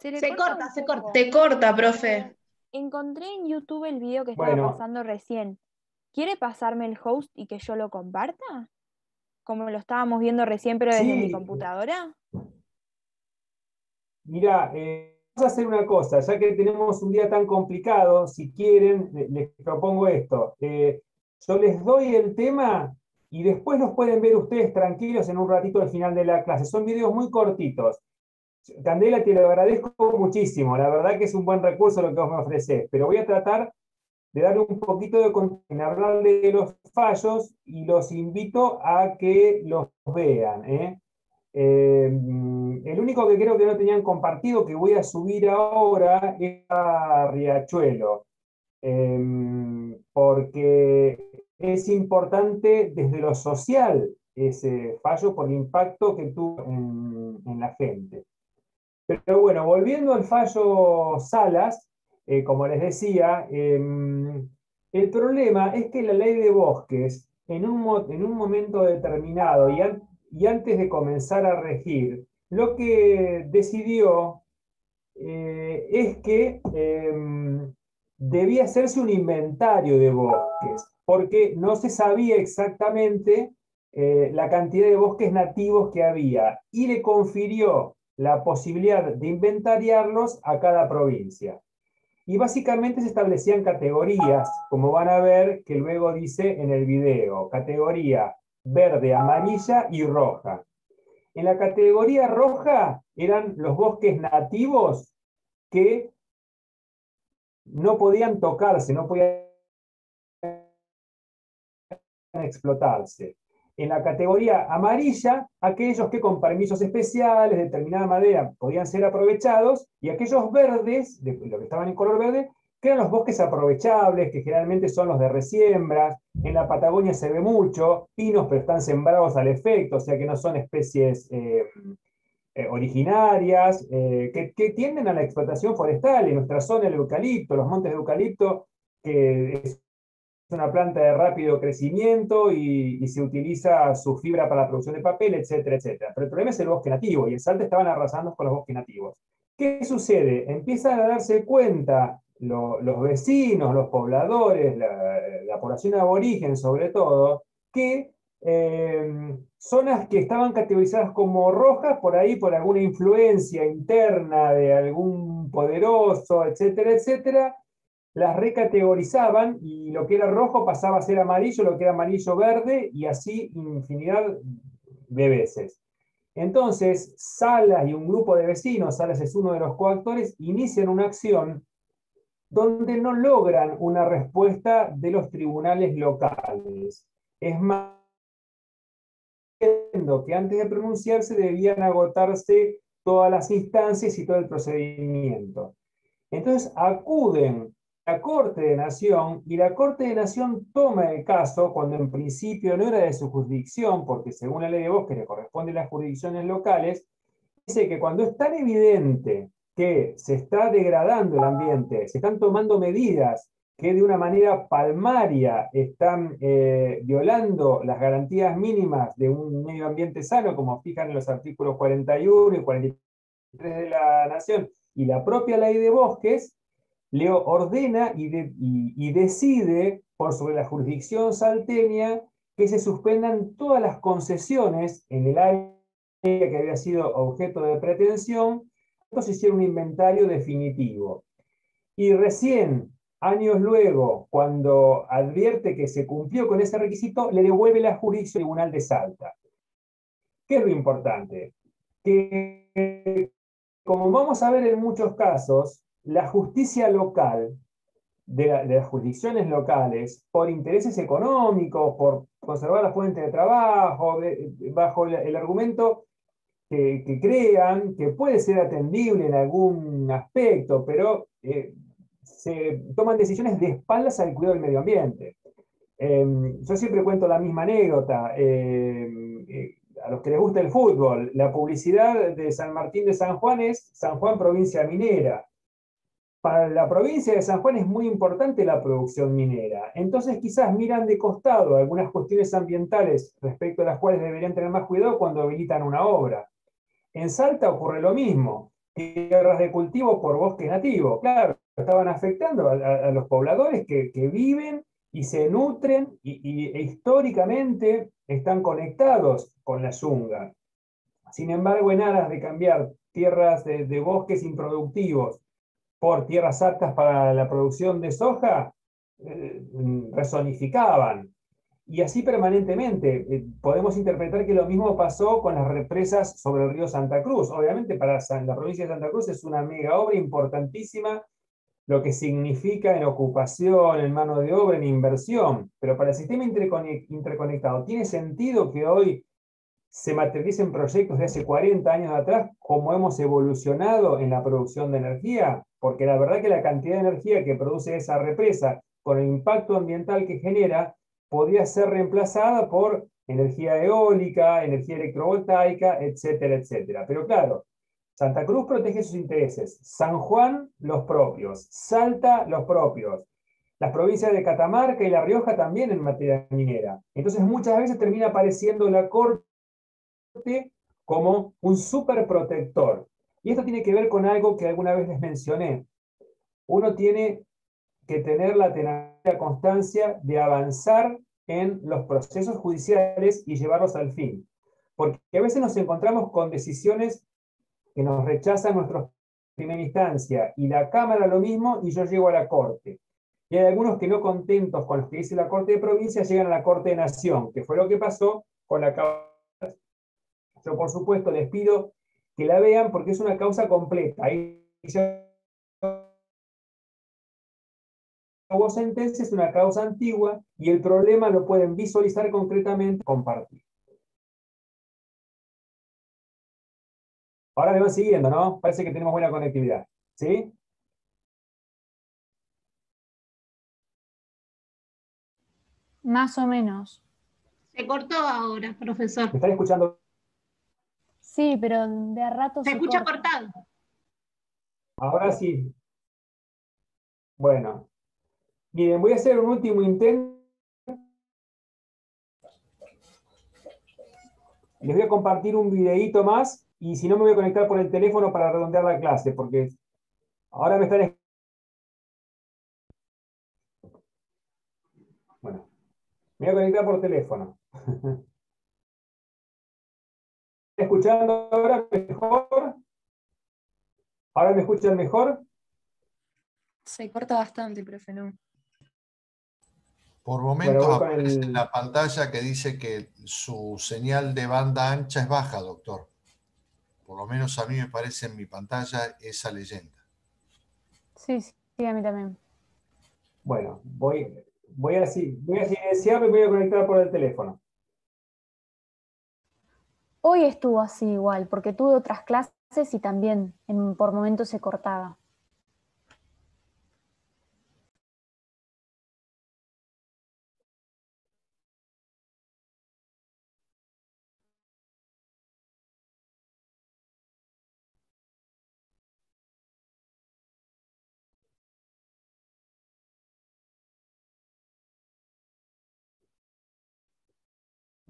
le Se corta, un se poco. corta. Se corta, profe. Encontré en YouTube el video que estaba Bueno, pasando recién. ¿Quiere pasarme el host y que yo lo comparta? Como lo estábamos viendo recién, pero desde mi sí, computadora. mira, vamos a hacer una cosa, ya que tenemos un día tan complicado, si quieren, les propongo esto. Yo les doy el tema y después los pueden ver ustedes tranquilos en un ratito al final de la clase. Son videos muy cortitos. Candela, te lo agradezco muchísimo. La verdad que es un buen recurso lo que vos me ofrecés, pero voy a tratar de dar un poquito de contexto, en hablar de los fallos y los invito a que los vean. El único que creo que no tenían compartido, que voy a subir ahora, es a Riachuelo, porque es importante desde lo social ese fallo por el impacto que tuvo en la gente. Pero bueno, volviendo al fallo Salas, como les decía, el problema es que la ley de bosques, en un momento determinado y antes de comenzar a regir, lo que decidió es que debía hacerse un inventario de bosques, porque no se sabía exactamente la cantidad de bosques nativos que había, y le confirió la posibilidad de inventariarlos a cada provincia. Y básicamente se establecían categorías, como van a ver que luego dice en el video, categoría verde, amarilla y roja. En la categoría roja eran los bosques nativos que no podían tocarse, no podían explotarse. En la categoría amarilla, aquellos que con permisos especiales, determinada madera, podían ser aprovechados, y aquellos verdes, de lo que estaban en color verde, que eran los bosques aprovechables, que generalmente son los de resiembras. En la Patagonia se ve mucho, pinos, pero están sembrados al efecto, o sea que no son especies originarias, que tienden a la explotación forestal. En nuestra zona el eucalipto, los montes de eucalipto, que es una planta de rápido crecimiento y se utiliza su fibra para la producción de papel, etcétera, etcétera. Pero el problema es el bosque nativo, y en Salta estaban arrasando con los bosques nativos. ¿Qué sucede? Empiezan a darse cuenta los vecinos, los pobladores, la población aborigen sobre todo, que zonas que estaban categorizadas como rojas, por ahí por alguna influencia interna de algún poderoso, etcétera, etcétera, las recategorizaban, y lo que era rojo pasaba a ser amarillo, lo que era amarillo verde, y así infinidad de veces. Entonces, Salas y un grupo de vecinos, Salas es uno de los coactores, inician una acción donde no logran una respuesta de los tribunales locales. Es más, que antes de pronunciarse debían agotarse todas las instancias y todo el procedimiento. Entonces acuden a la Corte de Nación, y la Corte de Nación toma el caso cuando en principio no era de su jurisdicción, porque según la ley de bosques le corresponde a las jurisdicciones locales. Dice que cuando es tan evidente que se está degradando el ambiente, se están tomando medidas que de una manera palmaria están violando las garantías mínimas de un medio ambiente sano, como fijan en los artículos 41 y 43 de la Nación, y la propia ley de bosques, le ordena y decide, por sobre la jurisdicción salteña, que se suspendan todas las concesiones en el área que había sido objeto de pretensión. Entonces hicieron un inventario definitivo. Y recién, años luego, cuando advierte que se cumplió con ese requisito, le devuelve la jurisdicción al Tribunal de Salta. ¿Qué es lo importante? Que, como vamos a ver en muchos casos, la justicia local, de las jurisdicciones locales, por intereses económicos, por conservar la fuente de trabajo, bajo el argumento que crean que puede ser atendible en algún aspecto, pero se toman decisiones de espaldas al cuidado del medio ambiente. Yo siempre cuento la misma anécdota. A los que les gusta el fútbol, la publicidad de San Martín de San Juan es San Juan, provincia minera. Para la provincia de San Juan es muy importante la producción minera. Entonces quizás miran de costado algunas cuestiones ambientales respecto a las cuales deberían tener más cuidado cuando habilitan una obra. En Salta ocurre lo mismo. Tierras de cultivo por bosque nativo. Claro, estaban afectando a los pobladores que viven y se nutren e históricamente están conectados con la yunga. Sin embargo, en aras de cambiar tierras de bosques improductivos por tierras aptas para la producción de soja, rezonificaban. Y así permanentemente. Podemos interpretar que lo mismo pasó con las represas sobre el río Santa Cruz. Obviamente para la provincia de Santa Cruz es una mega obra importantísima, lo que significa en ocupación, en mano de obra, en inversión. Pero para el sistema interconectado, ¿tiene sentido que hoy se materialicen proyectos de hace 40 años atrás, como hemos evolucionado en la producción de energía? Porque la verdad que la cantidad de energía que produce esa represa, con el impacto ambiental que genera, podría ser reemplazada por energía eólica, energía electrovoltaica, etcétera, etcétera. Pero claro, Santa Cruz protege sus intereses, San Juan los propios, Salta los propios, las provincias de Catamarca y La Rioja también en materia minera. Entonces muchas veces termina apareciendo la Corte como un superprotector. Y esto tiene que ver con algo que alguna vez les mencioné. Uno tiene que tener la tenacidad, constancia de avanzar en los procesos judiciales y llevarlos al fin. Porque a veces nos encontramos con decisiones que nos rechazan nuestros primera instancia, y la Cámara lo mismo, y yo llego a la Corte. Y hay algunos que no contentos con lo que dice la Corte de Provincia, llegan a la Corte de Nación, que fue lo que pasó con la causa. Yo, por supuesto, les pido que la vean porque es una causa completa. Ahí ya hubo sentencia, es una causa antigua, y el problema lo pueden visualizar concretamente, compartir. Ahora me van siguiendo, ¿no? Parece que tenemos buena conectividad. ¿Sí? Más o menos. Se cortó ahora, profesor. ¿Me están escuchando? Sí, pero de a rato Se se escucha corta. cortado. Ahora sí. Bueno. Miren, voy a hacer un último intento. Les voy a compartir un videíto más, y si no me voy a conectar por el teléfono para redondear la clase, porque ahora me están... Bueno, me voy a conectar por teléfono. ¿Me están escuchando ahora mejor? ¿Ahora me escuchan mejor? Se corta bastante, profe, ¿no? Por momentos Bueno, voy con aparece en el... la pantalla que dice que su señal de banda ancha es baja, doctor. Por lo menos a mí me parece en mi pantalla esa leyenda. Sí, sí, a mí también. Bueno, voy a silenciar y voy a conectar por el teléfono. Hoy estuvo así igual, porque tuve otras clases y también por momentos se cortaba.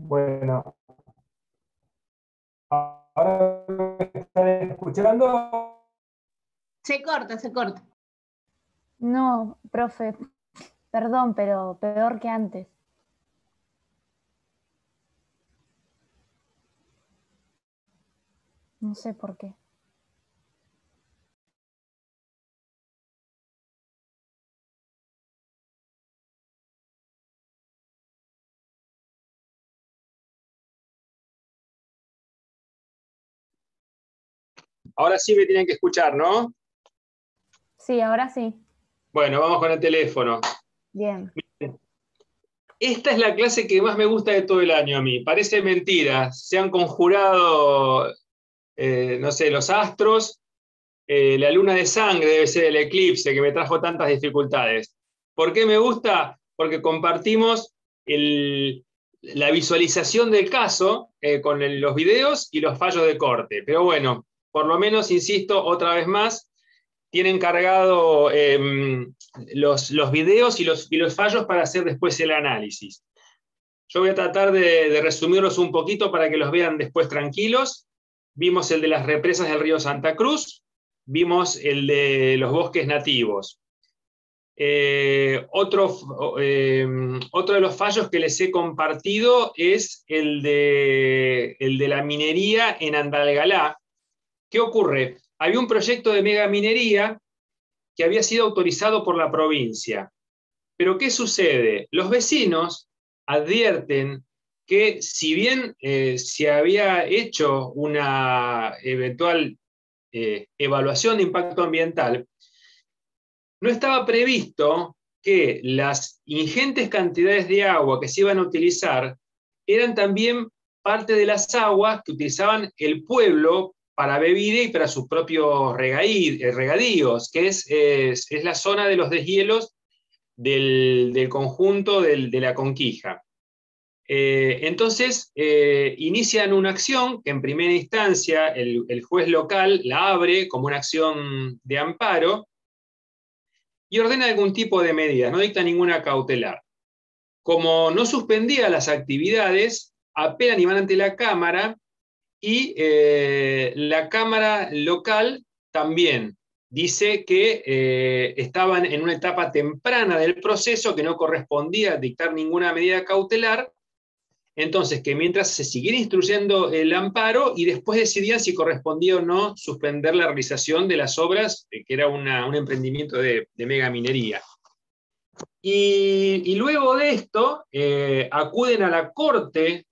Bueno, ¿ahora me están escuchando? Se corta, se corta. No, profe, perdón, pero peor que antes. No sé por qué. Ahora sí me tienen que escuchar, ¿no? Sí, ahora sí. Bueno, vamos con el teléfono. Bien. Esta es la clase que más me gusta de todo el año a mí. Parece mentira. Se han conjurado no sé, los astros, la luna de sangre debe ser el eclipse que me trajo tantas dificultades. ¿Por qué me gusta? Porque compartimos la visualización del caso con los videos y los fallos de corte. Pero bueno, por lo menos, insisto, otra vez más, tienen cargado los videos y los fallos para hacer después el análisis. Yo voy a tratar de resumirlos un poquito para que los vean después tranquilos. Vimos el de las represas del río Santa Cruz, vimos el de los bosques nativos. Otro de los fallos que les he compartido es el de la minería en Andalgalá. ¿Qué ocurre? Había un proyecto de megaminería que había sido autorizado por la provincia. Pero ¿qué sucede? Los vecinos advierten que si bien se había hecho una eventual evaluación de impacto ambiental, no estaba previsto que las ingentes cantidades de agua que se iban a utilizar eran también parte de las aguas que utilizaban el pueblo para bebida y para sus propios regadíos, que es la zona de los deshielos del conjunto de la Conquija. Entonces, inician una acción que en primera instancia el juez local la abre como una acción de amparo y ordena algún tipo de medidas, no dicta ninguna cautelar. Como no suspendía las actividades, apelan y van ante la Cámara y la Cámara local también dice que estaban en una etapa temprana del proceso que no correspondía dictar ninguna medida cautelar, entonces que mientras se siguiera instruyendo el amparo y después decidían si correspondía o no suspender la realización de las obras, que era un emprendimiento de megaminería. Y luego de esto acuden a la Corte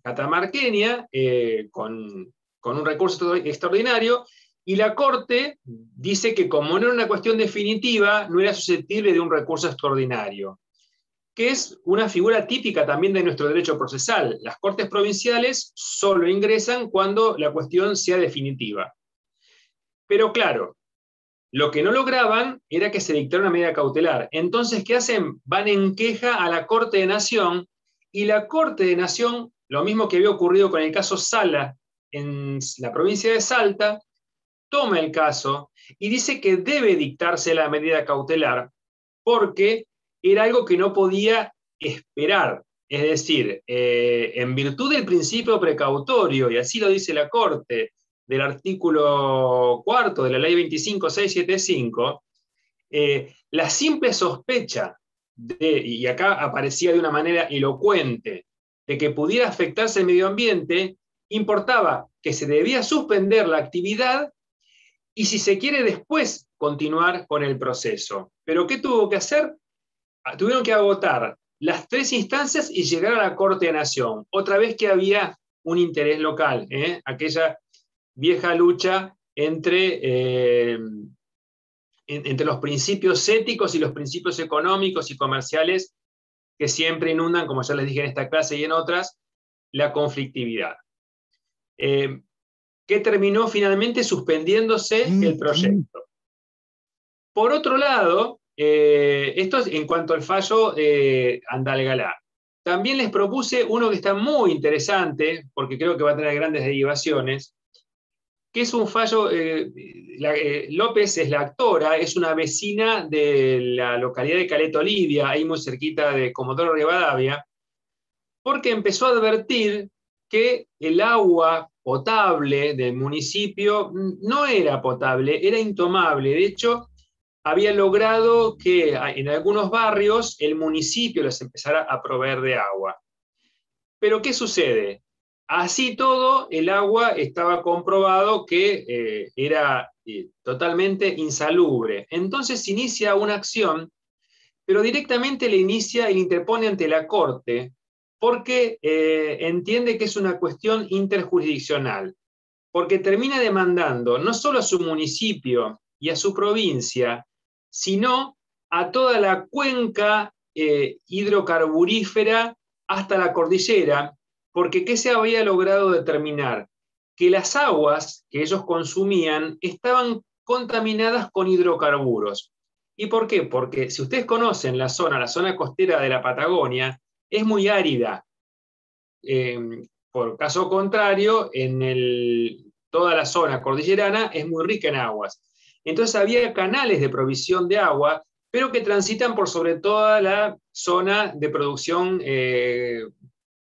catamarqueña con un recurso extraordinario, y la Corte dice que como no era una cuestión definitiva, no era susceptible de un recurso extraordinario, que es una figura típica también de nuestro derecho procesal. Las Cortes provinciales solo ingresan cuando la cuestión sea definitiva. Pero claro, lo que no lograban era que se dictara una medida cautelar. Entonces, ¿qué hacen? Van en queja a la Corte de Nación, y la Corte de Nación, lo mismo que había ocurrido con el caso Sala en la provincia de Salta, toma el caso y dice que debe dictarse la medida cautelar porque era algo que no podía esperar. Es decir, en virtud del principio precautorio, y así lo dice la Corte, del artículo 4 de la ley 25675, la simple sospecha, y acá aparecía de una manera elocuente, de que pudiera afectarse el medio ambiente, importaba que se debía suspender la actividad y, si se quiere, después continuar con el proceso. ¿Pero qué tuvo que hacer? Tuvieron que agotar las tres instancias y llegar a la Corte de Nación. Otra vez que había un interés local, aquella vieja lucha entre los principios éticos y los principios económicos y comerciales que siempre inundan, como ya les dije en esta clase y en otras, la conflictividad. Que terminó finalmente suspendiéndose el proyecto. Por otro lado, esto es en cuanto al fallo Andalgalá. También les propuse uno que está muy interesante, porque creo que va a tener grandes derivaciones, que es un fallo, López es la actora, es una vecina de la localidad de Caleta Olivia, ahí muy cerquita de Comodoro Rivadavia, porque empezó a advertir que el agua potable del municipio no era potable, era intomable. De hecho, había logrado que en algunos barrios el municipio les empezara a proveer de agua. Pero ¿qué sucede? Así todo, el agua estaba comprobado que era totalmente insalubre. Entonces inicia una acción, pero directamente le interpone ante la Corte, porque entiende que es una cuestión interjurisdiccional, porque termina demandando no solo a su municipio y a su provincia, sino a toda la cuenca hidrocarburífera hasta la cordillera, porque ¿qué se había logrado determinar? que las aguas que ellos consumían estaban contaminadas con hidrocarburos. ¿Y por qué? Porque si ustedes conocen la zona costera de la Patagonia, es muy árida. Por caso contrario, toda la zona cordillerana es muy rica en aguas. Entonces había canales de provisión de agua, pero que transitan por sobre toda la zona de producción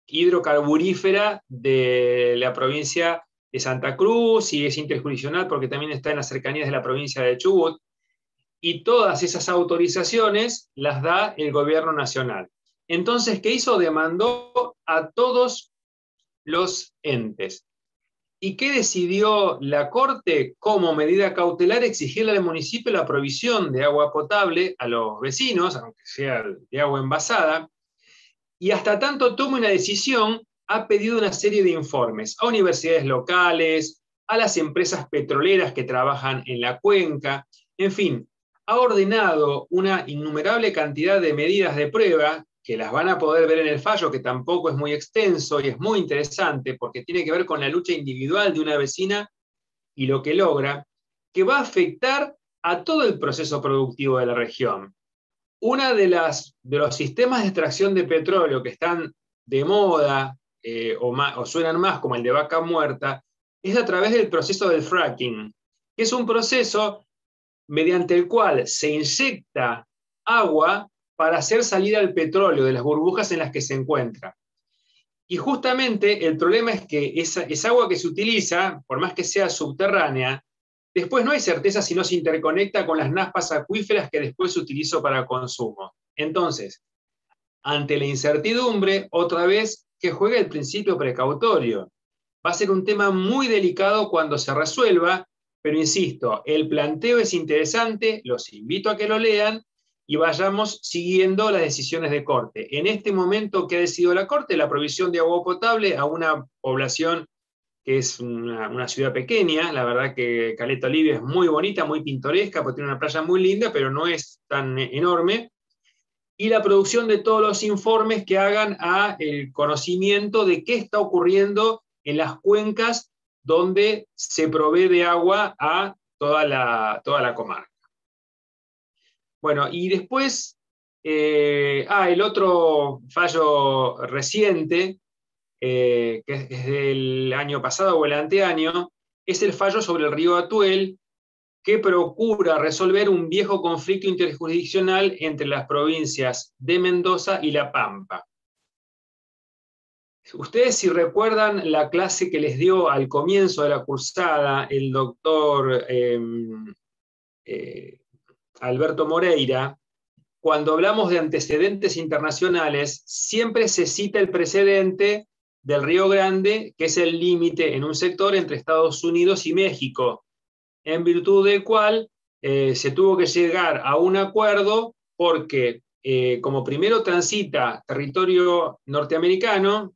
hidrocarburífera de la provincia de Santa Cruz, y es interjurisdiccional porque también está en las cercanías de la provincia de Chubut, y todas esas autorizaciones las da el gobierno nacional. Entonces, ¿qué hizo? Demandó a todos los entes. ¿Y qué decidió la Corte? Como medida cautelar, exigirle al municipio la provisión de agua potable a los vecinos, aunque sea de agua envasada, y hasta tanto tome una decisión, ha pedido una serie de informes a universidades locales, a las empresas petroleras que trabajan en la cuenca, en fin, ha ordenado una innumerable cantidad de medidas de prueba, que las van a poder ver en el fallo, que tampoco es muy extenso y es muy interesante, porque tiene que ver con la lucha individual de una vecina y lo que logra, que va a afectar a todo el proceso productivo de la región. Una de los sistemas de extracción de petróleo que están de moda o suenan más como el de Vaca Muerta, es a través del proceso del fracking, que es un proceso mediante el cual se inyecta agua para hacer salir al petróleo de las burbujas en las que se encuentra. Y justamente el problema es que esa agua que se utiliza, por más que sea subterránea, después no hay certeza si no se interconecta con las napas acuíferas que después se utilizó para consumo. Entonces, ante la incertidumbre, otra vez que juega el principio precautorio. Va a ser un tema muy delicado cuando se resuelva, pero insisto, el planteo es interesante, los invito a que lo lean y vayamos siguiendo las decisiones de Corte. En este momento, ¿qué ha decidido la Corte? La provisión de agua potable a una población que es una ciudad pequeña. La verdad que Caleta Olivia es muy bonita, muy pintoresca, porque tiene una playa muy linda, pero no es tan enorme. Y la producción de todos los informes que hagan a el conocimiento de qué está ocurriendo en las cuencas donde se provee de agua a toda la comarca. Bueno, y después, el otro fallo reciente, que es del año pasado o el anteaño, es el fallo sobre el río Atuel, que procura resolver un viejo conflicto interjurisdiccional entre las provincias de Mendoza y La Pampa. Ustedes, si recuerdan la clase que les dio al comienzo de la cursada el doctor Alberto Moreira, cuando hablamos de antecedentes internacionales, siempre se cita el precedente del Río Grande, que es el límite en un sector entre Estados Unidos y México, en virtud del cual se tuvo que llegar a un acuerdo porque, como primero transita territorio norteamericano,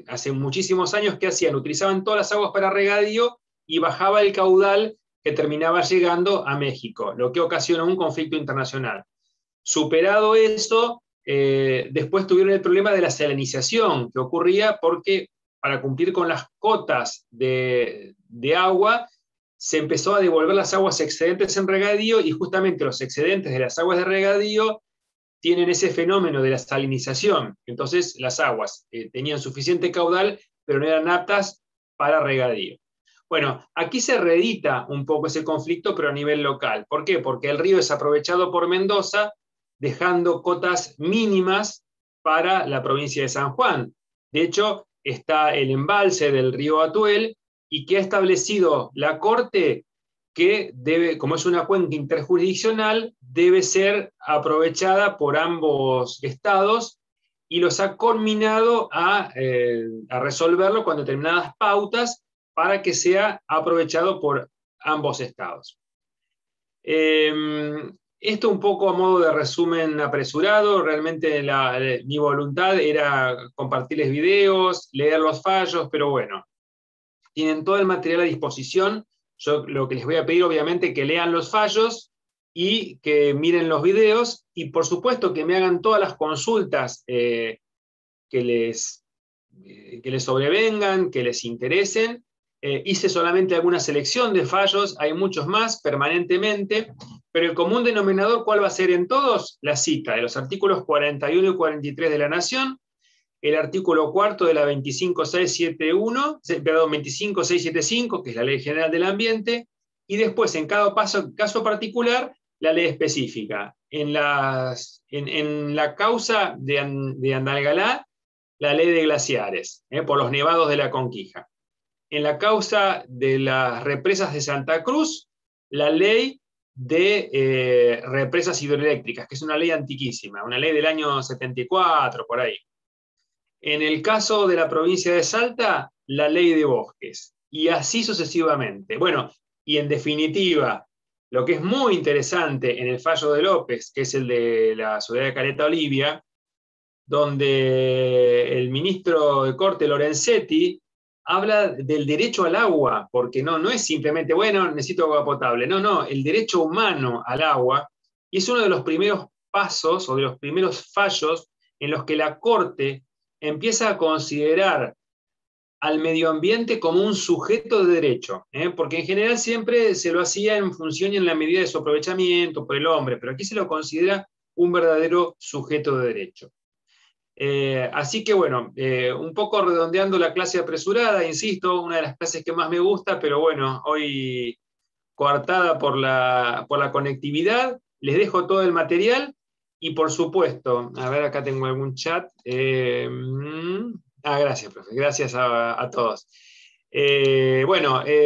hace muchísimos años, ¿qué hacían? Utilizaban todas las aguas para regadío y bajaba el caudal que terminaba llegando a México, lo que ocasionó un conflicto internacional. Superado eso, después tuvieron el problema de la salinización, que ocurría porque para cumplir con las cotas de agua, se empezó a devolver las aguas excedentes en regadío, y justamente los excedentes de las aguas de regadío tienen ese fenómeno de la salinización. Entonces las aguas tenían suficiente caudal, pero no eran aptas para regadío. Bueno, aquí se reedita un poco ese conflicto, pero a nivel local. ¿Por qué? Porque el río es aprovechado por Mendoza, dejando cotas mínimas para la provincia de San Juan. De hecho, está el embalse del río Atuel, y que ha establecido la Corte que debe, como es una cuenca interjurisdiccional, debe ser aprovechada por ambos estados, y los ha conminado a resolverlo con determinadas pautas para que sea aprovechado por ambos estados. Esto un poco a modo de resumen apresurado. Realmente mi voluntad era compartirles videos, leer los fallos, pero bueno, tienen todo el material a disposición. Yo lo que les voy a pedir, obviamente, que lean los fallos y que miren los videos, y por supuesto que me hagan todas las consultas que les sobrevengan, que les interesen, hice solamente alguna selección de fallos, hay muchos más permanentemente, pero el común denominador, ¿cuál va a ser en todos? La cita de los artículos 41 y 43 de la Nación, el artículo 4 de la 25675, que es la Ley General del Ambiente, y después, en cada caso particular, la ley específica. En la causa de Andalgalá, la ley de glaciares, por los nevados de la Conquija. En la causa de las represas de Santa Cruz, la ley de represas hidroeléctricas, que es una ley antiquísima, una ley del año 74, por ahí. En el caso de la provincia de Salta, la ley de bosques, y así sucesivamente. Bueno, y en definitiva, lo que es muy interesante en el fallo de López, que es el de la ciudad de Caleta Olivia, donde el ministro de Corte, Lorenzetti, habla del derecho al agua, porque no es simplemente, bueno, necesito agua potable, no, el derecho humano al agua, y es uno de los primeros pasos o de los primeros fallos en los que la Corte empieza a considerar al medio ambiente como un sujeto de derecho, porque en general siempre se lo hacía en función y en la medida de su aprovechamiento por el hombre, pero aquí se lo considera un verdadero sujeto de derecho. Así que bueno, un poco redondeando la clase apresurada, insisto, una de las clases que más me gusta, pero bueno, hoy coartada por la conectividad, les dejo todo el material y por supuesto, a ver, acá tengo algún chat. Gracias, profe, gracias a todos.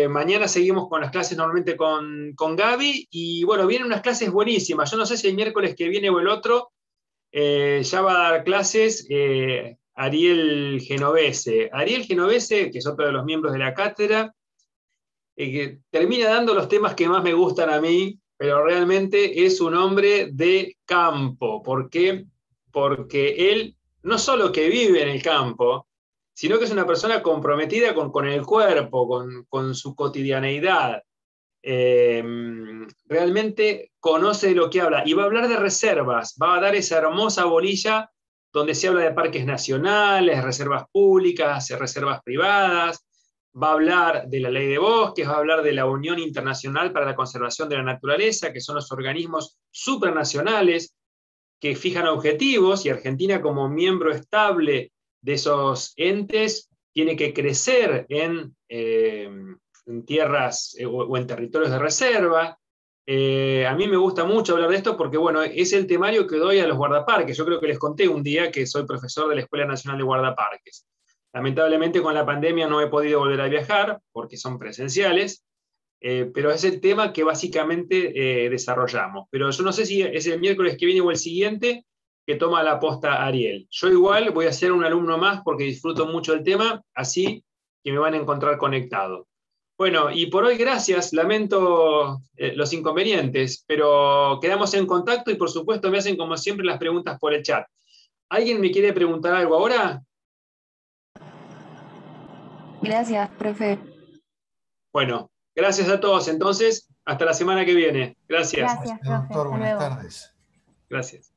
Mañana seguimos con las clases normalmente con Gaby y bueno, vienen unas clases buenísimas. Yo no sé si el miércoles que viene o el otro ya va a dar clases Ariel Genovese. Ariel Genovese, que es otro de los miembros de la cátedra, que termina dando los temas que más me gustan a mí, pero realmente es un hombre de campo. ¿Por qué? Porque él no solo que vive en el campo, sino que es una persona comprometida con el cuerpo, con su cotidianeidad. Realmente conoce de lo que habla y va a hablar de reservas, va a dar esa hermosa bolilla donde se habla de parques nacionales, reservas públicas, reservas privadas, va a hablar de la ley de bosques, va a hablar de la Unión Internacional para la Conservación de la Naturaleza, que son los organismos supranacionales que fijan objetivos y Argentina como miembro estable de esos entes tiene que crecer en tierras o en territorios de reserva. A mí me gusta mucho hablar de esto porque, bueno, es el temario que doy a los guardaparques. Yo creo que les conté un día que soy profesor de la Escuela Nacional de Guardaparques. Lamentablemente con la pandemia no he podido volver a viajar porque son presenciales, pero es el tema que básicamente desarrollamos. Pero yo no sé si es el miércoles que viene o el siguiente que toma la posta Ariel. Yo igual voy a ser un alumno más porque disfruto mucho el tema, así que me van a encontrar conectado. Bueno, y por hoy gracias, lamento los inconvenientes, pero quedamos en contacto y por supuesto me hacen como siempre las preguntas por el chat. ¿Alguien me quiere preguntar algo ahora? Gracias, profe. Bueno, gracias a todos entonces, hasta la semana que viene. Gracias. Gracias, profe. Doctor, Hasta buenas luego. tardes. Gracias.